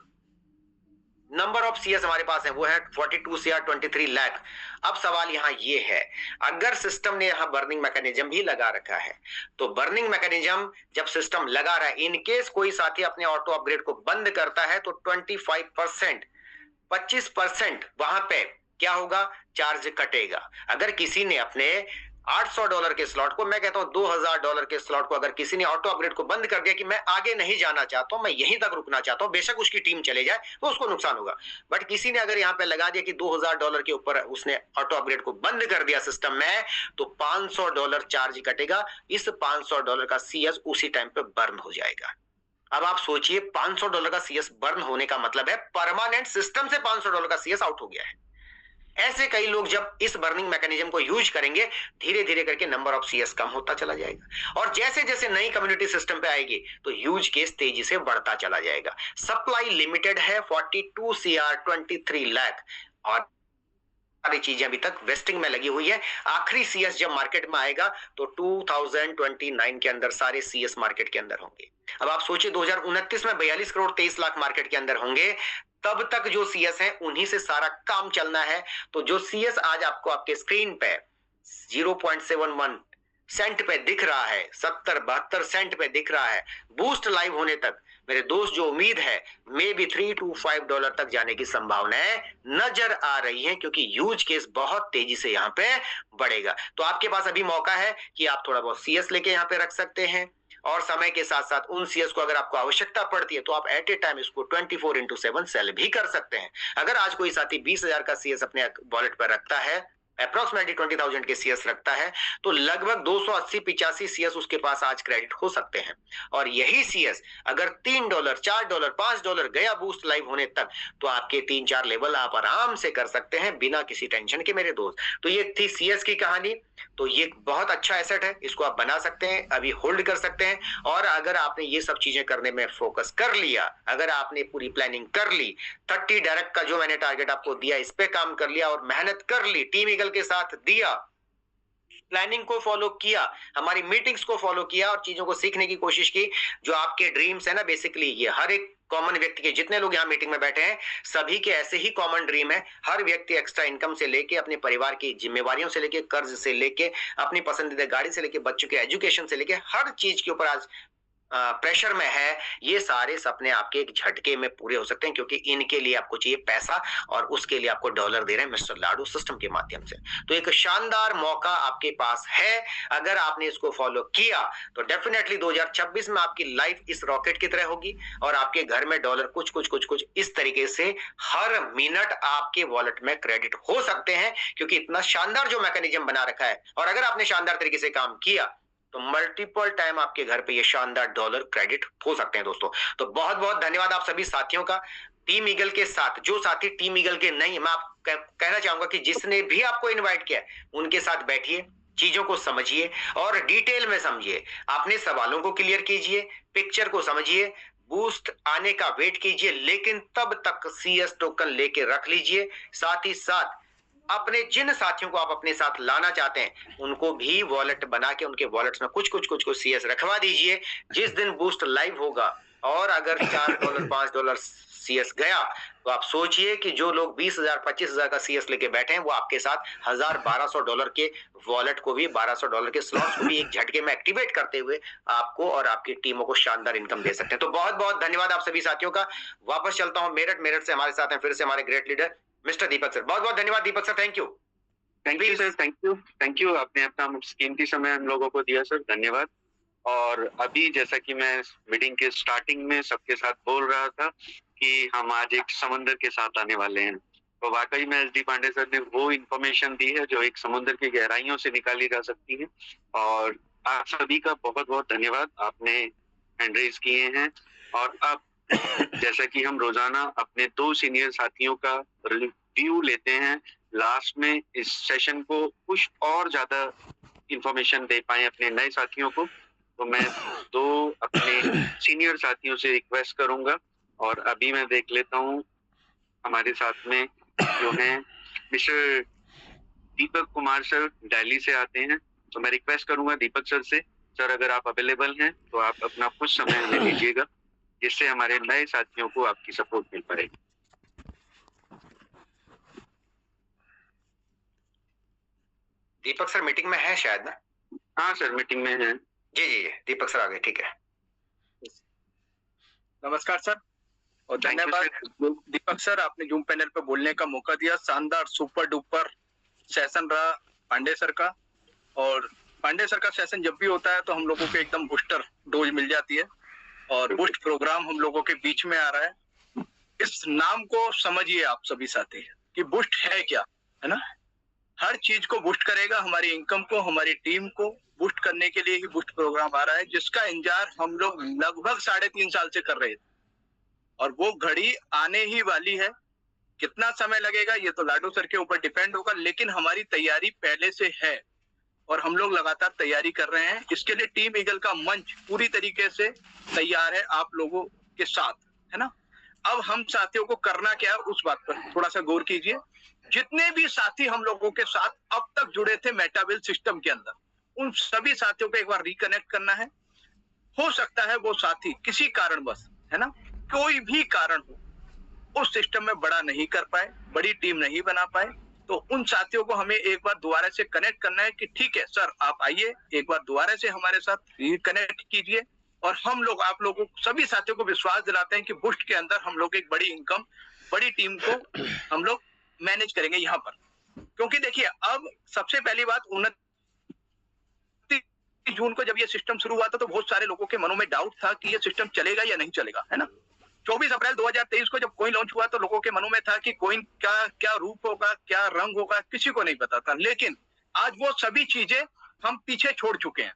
नंबर ऑफ सीएस हमारे पास है वो है 42 सीआर 23 लाख। अब सवाल यहां ये है, अगर सिस्टम ने यहां बर्निंग मैकेनिज्म भी लगा रखा है, तो बर्निंग मैकेनिज्म जब सिस्टम लगा रहा है, इनकेस कोई साथी अपने ऑटो अपग्रेड को बंद करता है, तो 25% वहां पे क्या होगा, चार्ज कटेगा। अगर किसी ने अपने $800 के स्लॉट को, मैं कहता हूं $2,000 के स्लॉट को, अगर किसी ने ऑटो अपग्रेड को बंद कर दिया कि मैं आगे नहीं जाना चाहता हूं, मैं यहीं तक रुकना चाहता हूं, बेशक उसकी टीम चले जाए, तो उसको नुकसान होगा। बट किसी ने अगर यहां पे लगा दिया कि $2,000 के ऊपर उसने ऑटो अपग्रेड को बंद कर दिया सिस्टम में, तो $500 चार्ज कटेगा। इस $500 का सीएस उसी टाइम पे बर्न हो जाएगा। अब आप सोचिए, $500 का सीएस बर्न होने का मतलब है परमानेंट सिस्टम से $500 का सीएस आउट हो गया है। ऐसे कई लोग जब इस बर्निंग मैकेनिज्म को यूज करेंगे, धीरे धीरे करके नंबर ऑफ सीएस कम होता चला जाएगा। और जैसे जैसे नई कम्युनिटी सिस्टम पे आएगी, तो यूज केस तेजी से बढ़ता चला जाएगा। सप्लाई लिमिटेड है 42 सीआर 23 लाख, और सारी चीजें अभी तक वेस्टिंग में लगी हुई है। आखिरी सीएस जब मार्केट में आएगा, तो 2029 के अंदर सारे सीएस मार्केट के अंदर होंगे। अब आप सोचिए, 2029 में 42 करोड़ 23 लाख मार्केट के अंदर होंगे। तब तक जो सीएस है उन्हीं से सारा काम चलना है। तो जो सीएस आज आपको आपके स्क्रीन पे 0.71 सेंट पे दिख रहा है, 70-72 सेंट पे दिख रहा है, बूस्ट लाइव होने तक मेरे दोस्त जो उम्मीद है, मे बी $3 to $5 तक जाने की संभावनाएं नजर आ रही हैं, क्योंकि यूज केस बहुत तेजी से यहाँ पे बढ़ेगा। तो आपके पास अभी मौका है कि आप थोड़ा बहुत सीएस लेके यहाँ पे रख सकते हैं, और समय के साथ साथ उन सीएस को अगर आपको आवश्यकता पड़ती है, तो आप एट ए टाइम इसको 24/7 सेल भी कर सकते हैं। अगर आज कोई साथी 20,000 का सीएस अपने वॉलेट पर रखता है, अप्रोक्सीमेटली 20,000 के सीएस रखता है, तो लगभग 280-85 सीएस उसके पास आज क्रेडिट हो सकते हैं। और यही सीएस अगर $3, $4, $5 गया बूस्ट लाइव होने तक, तो आपके 3-4 लेवल आप आराम से कर सकते हैं बिना किसी टेंशन के मेरे दोस्त। तो ये थी सीएस की कहानी। तो ये बहुत अच्छा एसेट है, इसको आप बना सकते हैं, अभी होल्ड कर सकते हैं। और अगर आपने ये सब चीजें करने में फोकस कर लिया, अगर आपने पूरी प्लानिंग कर ली, 30 डायरेक्ट का जो मैंने टारगेट आपको दिया, इस पे काम कर लिया और मेहनत कर ली, टीम ईगल के साथ दिया, प्लानिंग को फॉलो किया, हमारी मीटिंग्स को फॉलो किया और चीजों को सीखने की कोशिश की, जो आपके ड्रीम्स है ना, बेसिकली ये हर एक कॉमन व्यक्ति के, जितने लोग यहाँ मीटिंग में बैठे हैं, सभी के ऐसे ही कॉमन ड्रीम है। हर व्यक्ति एक्स्ट्रा इनकम से लेके, अपने परिवार की जिम्मेवारियों से लेके, कर्ज से लेके, अपनी पसंदीदा गाड़ी से लेके, बच्चों के एजुकेशन से लेके, हर चीज के ऊपर आज प्रेशर में है, ये सारे सपने आपके एक झटके में पूरे हो सकते हैं, क्योंकि इनके लिए आपको चाहिए पैसा और उसके लिए आपको डॉलर दे रहे हैं मिस्टर लाडू सिस्टम के माध्यम से। तो एक शानदार मौका आपके पास है, अगर आपने इसको फॉलो किया तो डेफिनेटली 2026 में आपकी लाइफ इस रॉकेट की तरह होगी और आपके घर में डॉलर कुछ कुछ कुछ कुछ इस तरीके से हर मिनट आपके वॉलेट में क्रेडिट हो सकते हैं, क्योंकि इतना शानदार जो मैकेनिज्म बना रखा है। और अगर आपने शानदार तरीके से काम किया तो मल्टीपल टाइम आपके घर पे ये शानदार डॉलर क्रेडिट हो सकते हैं दोस्तों। तो बहुत बहुत धन्यवाद आप सभी साथियों का। टीम ईगल के साथ जो साथी टीम ईगल के नहीं, मैं आप कहना चाहूंगा कि जिसने भी आपको इनवाइट किया उनके साथ बैठिए, चीजों को समझिए और डिटेल में समझिए, अपने सवालों को क्लियर कीजिए, पिक्चर को समझिए, बूस्ट आने का वेट कीजिए, लेकिन तब तक CS टोकन लेके रख लीजिए। साथ ही साथ अपने जिन साथियों को आप अपने साथ लाना चाहते हैं उनको भी वॉलेट बना के उनके वॉलेट्स में कुछ कुछ कुछ कुछ CS रखवा दीजिए। जिस दिन बूस्ट लाइव होगा और अगर $4 $5 CS गया तो आप सोचिए कि जो लोग 20,000 25,000 का CS लेके बैठे हैं वो आपके साथ $1,000 $1,200 के वॉलेट को भी $1,200 के स्लॉट्स को भी एक झटके में एक्टिवेट करते हुए आपको और आपकी टीमों को शानदार इनकम दे सकते हैं। तो बहुत बहुत धन्यवाद आप सभी साथियों का। वापस चलता हूं मेरठ से हमारे साथ हैं फिर से हमारे great leader mister Deepak sir. बहुत बहुत धन्यवाद Deepak sir, thank you. Thank you sir, thank you, आपने अपना कीमती समय हम लोगों को दिया सर, धन्यवाद। और अभी जैसा कि मैं मीटिंग के स्टार्टिंग में सबके साथ बोल रहा था कि हम आज एक समंदर के साथ आने वाले हैं, तो वाकई में SD पांडे सर ने वो इन्फॉर्मेशन दी है जो एक समुद्र की गहराइयों से निकाली जा सकती है। और आप सभी का बहुत बहुत धन्यवाद, आपने हैंड रेज किए हैं। और अब जैसा कि हम रोजाना अपने 2 सीनियर साथियों का रिव्यू लेते हैं, लास्ट में इस सेशन को कुछ और ज्यादा इंफॉर्मेशन दे पाए अपने नए साथियों को, तो मैं 2 अपने सीनियर साथियों से रिक्वेस्ट करूंगा। और अभी मैं देख लेता हूँ हमारे साथ में जो हैं मिस्टर दीपक कुमार सर दिल्ली से आते हैं, तो मैं रिक्वेस्ट करूंगा दीपक सर से, सर अगर आप अवेलेबल हैं तो आप अपना कुछ समय हमें दीजिएगा जिससे हमारे नए साथियों को आपकी सपोर्ट मिल पाए। दीपक सर मीटिंग में है शायद ना? हाँ सर मीटिंग में है। जी जी दीपक सर आ गए, ठीक है। नमस्कार सर और धन्यवाद दीपक सर, आपने जूम पैनल पे बोलने का मौका दिया। शानदार सुपर डुपर सेशन रहा पांडे सर का, और पांडे सर का सेशन जब भी होता है तो हम लोगों को एकदम बूस्टर डोज मिल जाती है और बूस्ट प्रोग्राम हम लोगों के बीच में आ रहा है। इस नाम को समझिए आप सभी साथी कि बूस्ट है क्या, है ना। हर चीज को बूस्ट करेगा, हमारी इनकम को, हमारी टीम को बूस्ट करने के लिए ही बूस्ट प्रोग्राम आ रहा है, जिसका इंतजार हम लोग लगभग 3.5 साल से कर रहे थे और वो घड़ी आने ही वाली है। कितना समय लगेगा ये तो लाडू सर के ऊपर डिपेंड होगा, लेकिन हमारी तैयारी पहले से है और हम लोग लगातार तैयारी कर रहे हैं। इसके लिए टीम ईगल का मंच पूरी तरीके से तैयार है आप लोगों के साथ, है ना। अब हम साथियों को करना क्या है उस बात पर थोड़ा सा गौर कीजिए। जितने भी साथी हम लोगों के साथ अब तक जुड़े थे मेटावेल सिस्टम के अंदर, उन सभी साथियों को एक बार रिकनेक्ट करना है। हो सकता है वो साथी किसी कारणवश, है ना, कोई भी कारण हो उस सिस्टम में बड़ा नहीं कर पाए, बड़ी टीम नहीं बना पाए, तो उन साथियों को हमें एक बार दोबारा से कनेक्ट करना है कि ठीक है सर आप आइए एक बार दोबारा से हमारे साथ रिकनेक्ट कीजिए। और हम लोग आप लोगों को सभी साथियों को विश्वास दिलाते हैं कि बूस्ट के अंदर हम लोग एक बड़ी इनकम, बड़ी टीम को हम लोग मैनेज करेंगे यहाँ पर। क्योंकि देखिए अब सबसे पहली बात 29 जून को जब ये सिस्टम शुरू हुआ था तो बहुत सारे लोगों के मनों में डाउट था कि ये सिस्टम चलेगा या नहीं चलेगा, है ना। 24 अप्रैल 2023 को जब कॉइन लॉन्च हुआ तो लोगों के मनों में था कि कॉइन का क्या रूप होगा, क्या रंग होगा, किसी को नहीं पता था। लेकिन आज वो सभी चीजें हम पीछे छोड़ चुके हैं,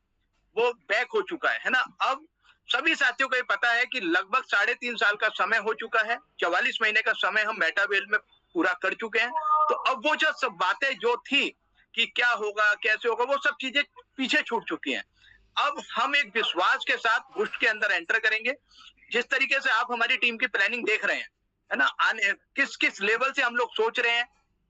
वो बैक हो चुका है ना। अब सभी साथियों को ये पता है कि लगभग 3.5 साल का समय हो चुका है, 44 महीने का समय हम मेटावेल में पूरा कर चुके हैं। तो अब वो जो सब बातें जो थी कि क्या होगा कैसे होगा, वो सब चीजें पीछे छूट चुकी हैं। अब हम एक विश्वास के साथ बूस्ट के अंदर एंटर करेंगे। जिस तरीके से आप हमारी टीम की प्लानिंग देख रहे हैं, है ना, किस किस लेवल से हम लोग सोच रहे हैं,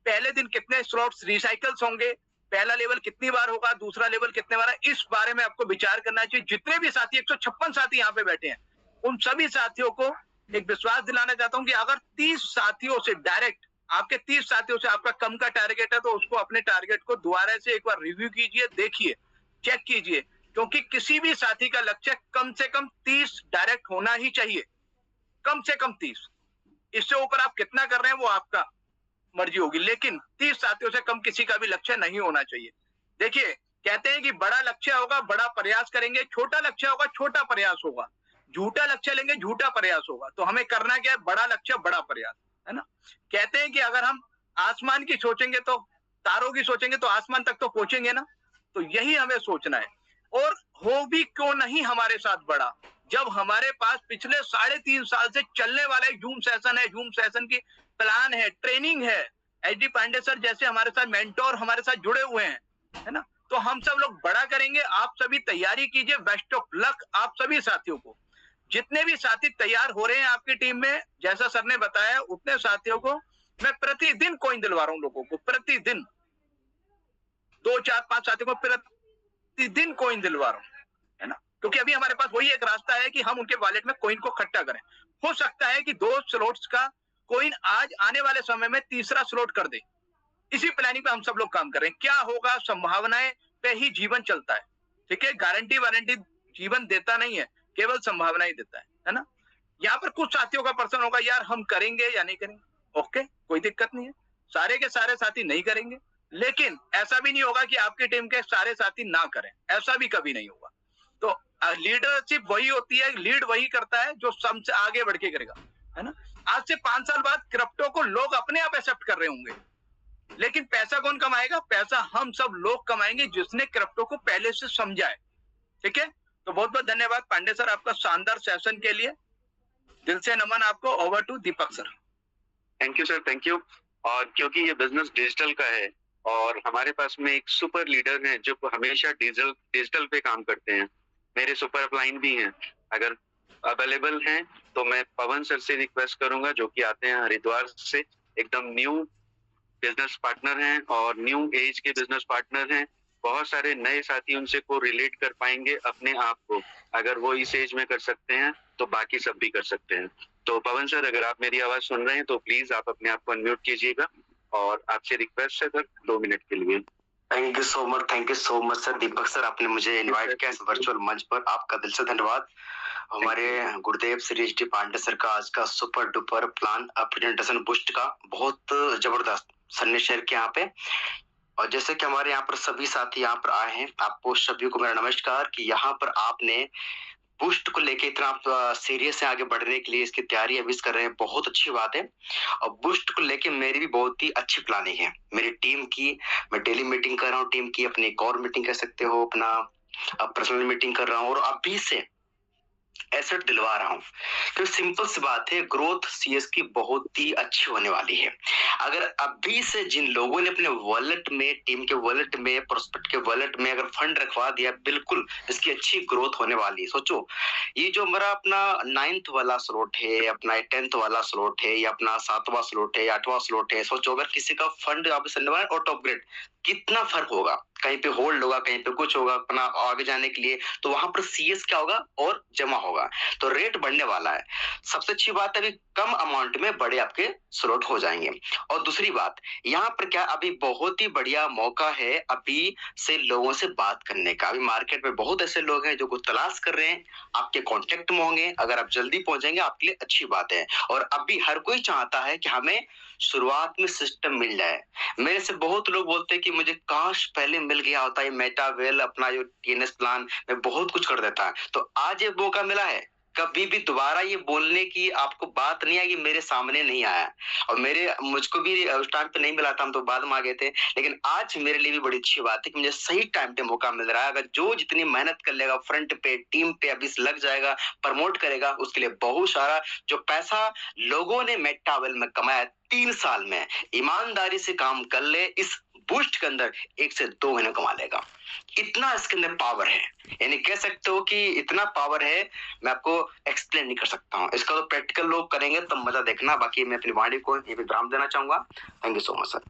पहले दिन कितने स्लॉट्स रिसाइकल्स होंगे, पहला लेवल कितनी बार होगा, दूसरा लेवल कितने बार है, इस बारे में आपको विचार करना चाहिए। जितने भी साथी 156 साथी यहाँ पे बैठे हैं, उन सभी साथियों को एक विश्वास दिलाना चाहता हूँ कि अगर 30 साथियों से डायरेक्ट, आपके 30 साथियों से आपका कम का टारगेट है तो उसको अपने टारगेट को दोबारा से एक बार रिव्यू कीजिए, देखिए, चेक कीजिए क्योंकि किसी भी साथी का लक्ष्य कम से कम 30 डायरेक्ट होना ही चाहिए, कम से कम 30। इससे ऊपर आप कितना कर रहे हैं वो आपका मर्जी होगी, लेकिन 30 साथियों से कम किसी का भी लक्ष्य नहीं होना चाहिए। देखिए, कहते हैं कि बड़ा लक्ष्य होगा, बड़ा प्रयास करेंगे, छोटा लक्ष्य होगा, छोटा प्रयास होगा, झूठा लक्ष्य लेंगे, झूठा प्रयास होगा। तो हमें करना क्या है? बड़ा लक्ष्य, बड़ा प्रयास, है ना। कहते हैं कि अगर हम आसमान की सोचेंगे तो तारों की सोचेंगे तो आसमान तक तो पहुंचेंगे ना। तो यही हमें सोचना है। और हो भी क्यों नहीं हमारे साथ बड़ा, जब हमारे पास पिछले 3.5 साल से चलने वाला एक जूम सेशन है, जूम सेशन की प्लान है, ट्रेनिंग है, एचडी पांडे सर जैसे हमारे साथ मेंटोर हमारे साथ जुड़े हुए हैं, है ना। तो हम सब लोग बड़ा करेंगे। आप सभी तैयारी कीजिए। बेस्ट ऑफ लक आप सभी साथियों को। जितने भी साथी तैयार हो रहे हैं आपकी टीम में, जैसा सर ने बताया, उतने साथियों को मैं प्रतिदिन कॉइन दिलवा रहा हूं, लोगों को प्रतिदिन 2, 4, 5 साथियों को प्रतिदिन कॉइन दिलवा रहा हूं, है ना। क्योंकि अभी हमारे पास वही एक रास्ता है कि हम उनके वॉलेट में कॉइन को इकट्ठा करें। हो सकता है कि 2 स्लॉट्स का कॉइन आज आने वाले समय में तीसरा स्लॉट कर दे। इसी प्लानिंग पे हम सब लोग काम कर रहे हैं। क्या होगा, संभावनाएं पे ही जीवन चलता है, ठीक है। गारंटी वारंटी जीवन देता नहीं है, केवल संभावनाएं देता है ना। यहाँ पर कुछ साथियों का प्रश्न होगा, यार हम करेंगे या नहीं करेंगे। ओके, कोई दिक्कत नहीं है, सारे के सारे साथी नहीं करेंगे, लेकिन ऐसा भी नहीं होगा कि आपकी टीम के सारे साथी ना करें, ऐसा भी कभी नहीं होगा। तो लीडरशिप वही होती है, लीड वही करता है जो सबसे आगे बढ़ के करेगा, है ना। आज से 5 साल बाद क्रिप्टो को लोग अपने आप एक्सेप्ट कर रहे होंगे, लेकिन पैसा कौन कमाएगा? पैसा हम सब लोग कमाएंगे जिसने क्रिप्टो को पहले से समझा है, ठीक है। तो बहुत बहुत धन्यवाद पांडे सर आपका शानदार सेशन के लिए, दिल से नमन आपको। Over to Deepak sir. Thank you sir, thank you. और क्योंकि ये बिजनेस डिजिटल का है और हमारे पास में एक सुपर लीडर है जो हमेशा डिजिटल पे काम करते हैं, मेरे सुपर अपलाइन भी हैं, अगर अवेलेबल हैं तो मैं पवन सर से रिक्वेस्ट करूंगा, जो कि आते हैं हरिद्वार से, एकदम न्यू बिजनेस पार्टनर हैं और न्यू एज के बिजनेस पार्टनर हैं। बहुत सारे नए साथी उनसे को रिलेट कर पाएंगे अपने आप को। अगर वो इस एज में कर सकते हैं तो बाकी सब भी कर सकते हैं। तो पवन सर, अगर आप मेरी आवाज सुन रहे हैं तो प्लीज आप अपने आप को अनम्यूट कीजिएगा और आपसे रिक्वेस्ट है सर 2 मिनट के लिए। Thank you so much sir. Deepak sir, आपने मुझे इनवाइट किया इस वर्चुअल मंच पर, आपका दिल से धन्यवाद। हमारे गुरुदेव श्री एचडी पांडे सर का आज का super duper plan presentation boost का बहुत जबरदस्त सर ने शेयर किया यहाँ पे। और जैसे कि हमारे यहाँ पर सभी साथी यहाँ पर आए हैं, आपको सभी को मेरा नमस्कार कि यहाँ पर आपने बूस्ट को लेके इतना आप सीरियस है आगे बढ़ने के लिए, इसकी तैयारी अभी कर रहे हैं, बहुत अच्छी बात है। और बूस्ट को लेके मेरी भी बहुत ही अच्छी प्लानिंग है मेरी टीम की। मैं डेली मीटिंग कर रहा हूँ टीम की, अपनी कॉर मीटिंग कह सकते हो, अपना पर्सनल मीटिंग कर रहा हूँ और अभी से एसेट दिलवा रहा हूँ। क्योंकि सिंपल सी बात है, ग्रोथ सीएस की बहुत ही अच्छी होने वाली है। अगर अभी से जिन लोगों ने अपने वॉलेट में, टीम के वॉलेट में, प्रोस्पेक्ट के वॉलेट में अगर फंड रखवा दिया, बिल्कुल इसकी अच्छी ग्रोथ होने वाली है। सोचो, ये जो हमारा अपना 9th वाला स्लॉट है, अपना 10th वाला स्लॉट है, या अपना 7वां स्लॉट है, 8वां स्लॉट है, सोचो अगर किसी का फंड आप और टॉप ग्रेड, कितना फर्क होगा। कहीं पे होल्ड होगा, कहीं पे कुछ होगा अपना आगे जाने के लिए, तो वहां पर सीएस क्या होगा और जमा होगा, तो रेट बढ़ने वाला है। सबसे अच्छी बात है, अभी कम अमाउंट में बड़े आपके स्लॉट हो जाएंगे। और दूसरी बात, यहाँ पर क्या अभी बहुत ही बढ़िया मौका है अभी से लोगों से बात करने का। अभी मार्केट में बहुत ऐसे लोग हैं जो कुछ तलाश कर रहे हैं, आपके कॉन्टेक्ट में होंगे। अगर आप जल्दी पहुंचेंगे आपके लिए अच्छी बात है। और अभी हर कोई चाहता है कि हमें शुरुआत में सिस्टम मिल जाए। मेरे से बहुत लोग बोलते हैं कि मुझे काश पहले मिल गया होता है मेटावेल, अपना जो टीएनएस प्लान, मैं बहुत कुछ कर देता। तो आज ये मौका मिला है, कभी भी दोबारा ये बोलने की आपको बात नहीं आएगी मेरे सामने नहीं आया। और मुझको भी उस टाइम पे नहीं मिला था, हम तो बाद में आ गए थे, लेकिन आज मेरे लिए भी बड़ी अच्छी बात है कि मुझे सही टाइम पे मौका मिल रहा है। अगर जो जितनी मेहनत कर लेगा फ्रंट पे, टीम पे अभी लग जाएगा, प्रमोट करेगा, उसके लिए बहुत सारा जो पैसा लोगों ने मेटावेल में कमाया 3 साल में, ईमानदारी से काम कर ले, इस बूस्ट के अंदर 1 से 2 महीने कमा लेगा। इतना इसके अंदर पावर है, यानी कह सकते हो कि इतना पावर है, मैं आपको एक्सप्लेन नहीं कर सकता हूँ। इसका तो प्रैक्टिकल लोग करेंगे तब मजा देखना। बाकी मैं अपनी वाणी को ये विराम देना चाहूंगा। Thank you so much sir.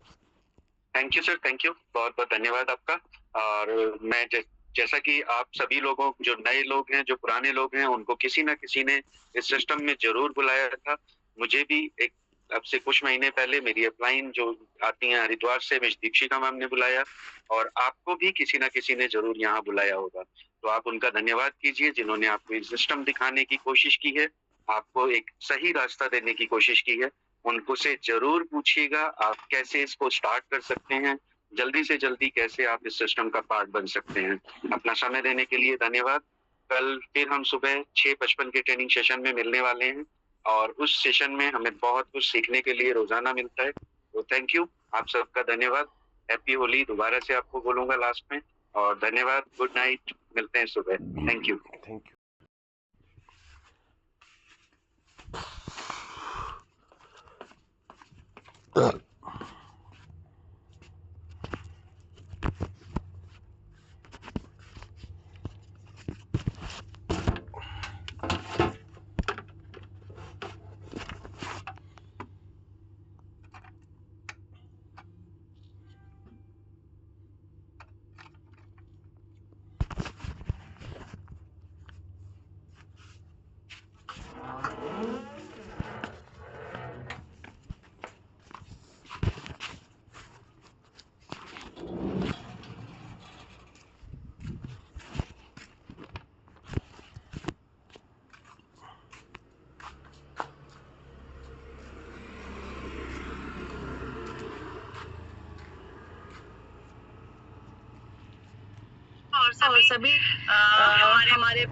Thank you sir, thank you, बहुत बहुत धन्यवाद आपका। और मैं जैसा कि आप सभी लोगों, जो नए लोग हैं, जो पुराने लोग हैं, उनको किसी ना किसी ने इस सिस्टम में जरूर बुलाया था। मुझे भी एक अब से कुछ महीने पहले मेरी अपलाइन जो आती हैं हरिद्वार से, मिस दीक्षिका मैम ने बुलाया, और आपको भी किसी ना किसी ने जरूर यहाँ बुलाया होगा। तो आप उनका धन्यवाद कीजिए जिन्होंने आपको ये सिस्टम दिखाने की कोशिश की है, आपको एक सही रास्ता देने की कोशिश की है। उनको से जरूर पूछिएगा आप कैसे इसको स्टार्ट कर सकते हैं, जल्दी से जल्दी कैसे आप इस सिस्टम का पार्ट बन सकते हैं। अपना समय देने के लिए धन्यवाद। कल फिर हम सुबह 6:55 के ट्रेनिंग सेशन में मिलने वाले हैं, और उस सेशन में हमें बहुत कुछ सीखने के लिए रोजाना मिलता है। तो थैंक यू, आप सबका धन्यवाद। हैप्पी होली दोबारा से आपको बोलूंगा लास्ट में, और धन्यवाद। गुड नाइट, मिलते हैं सुबह। Thank you. Thank you. और सभी हमारे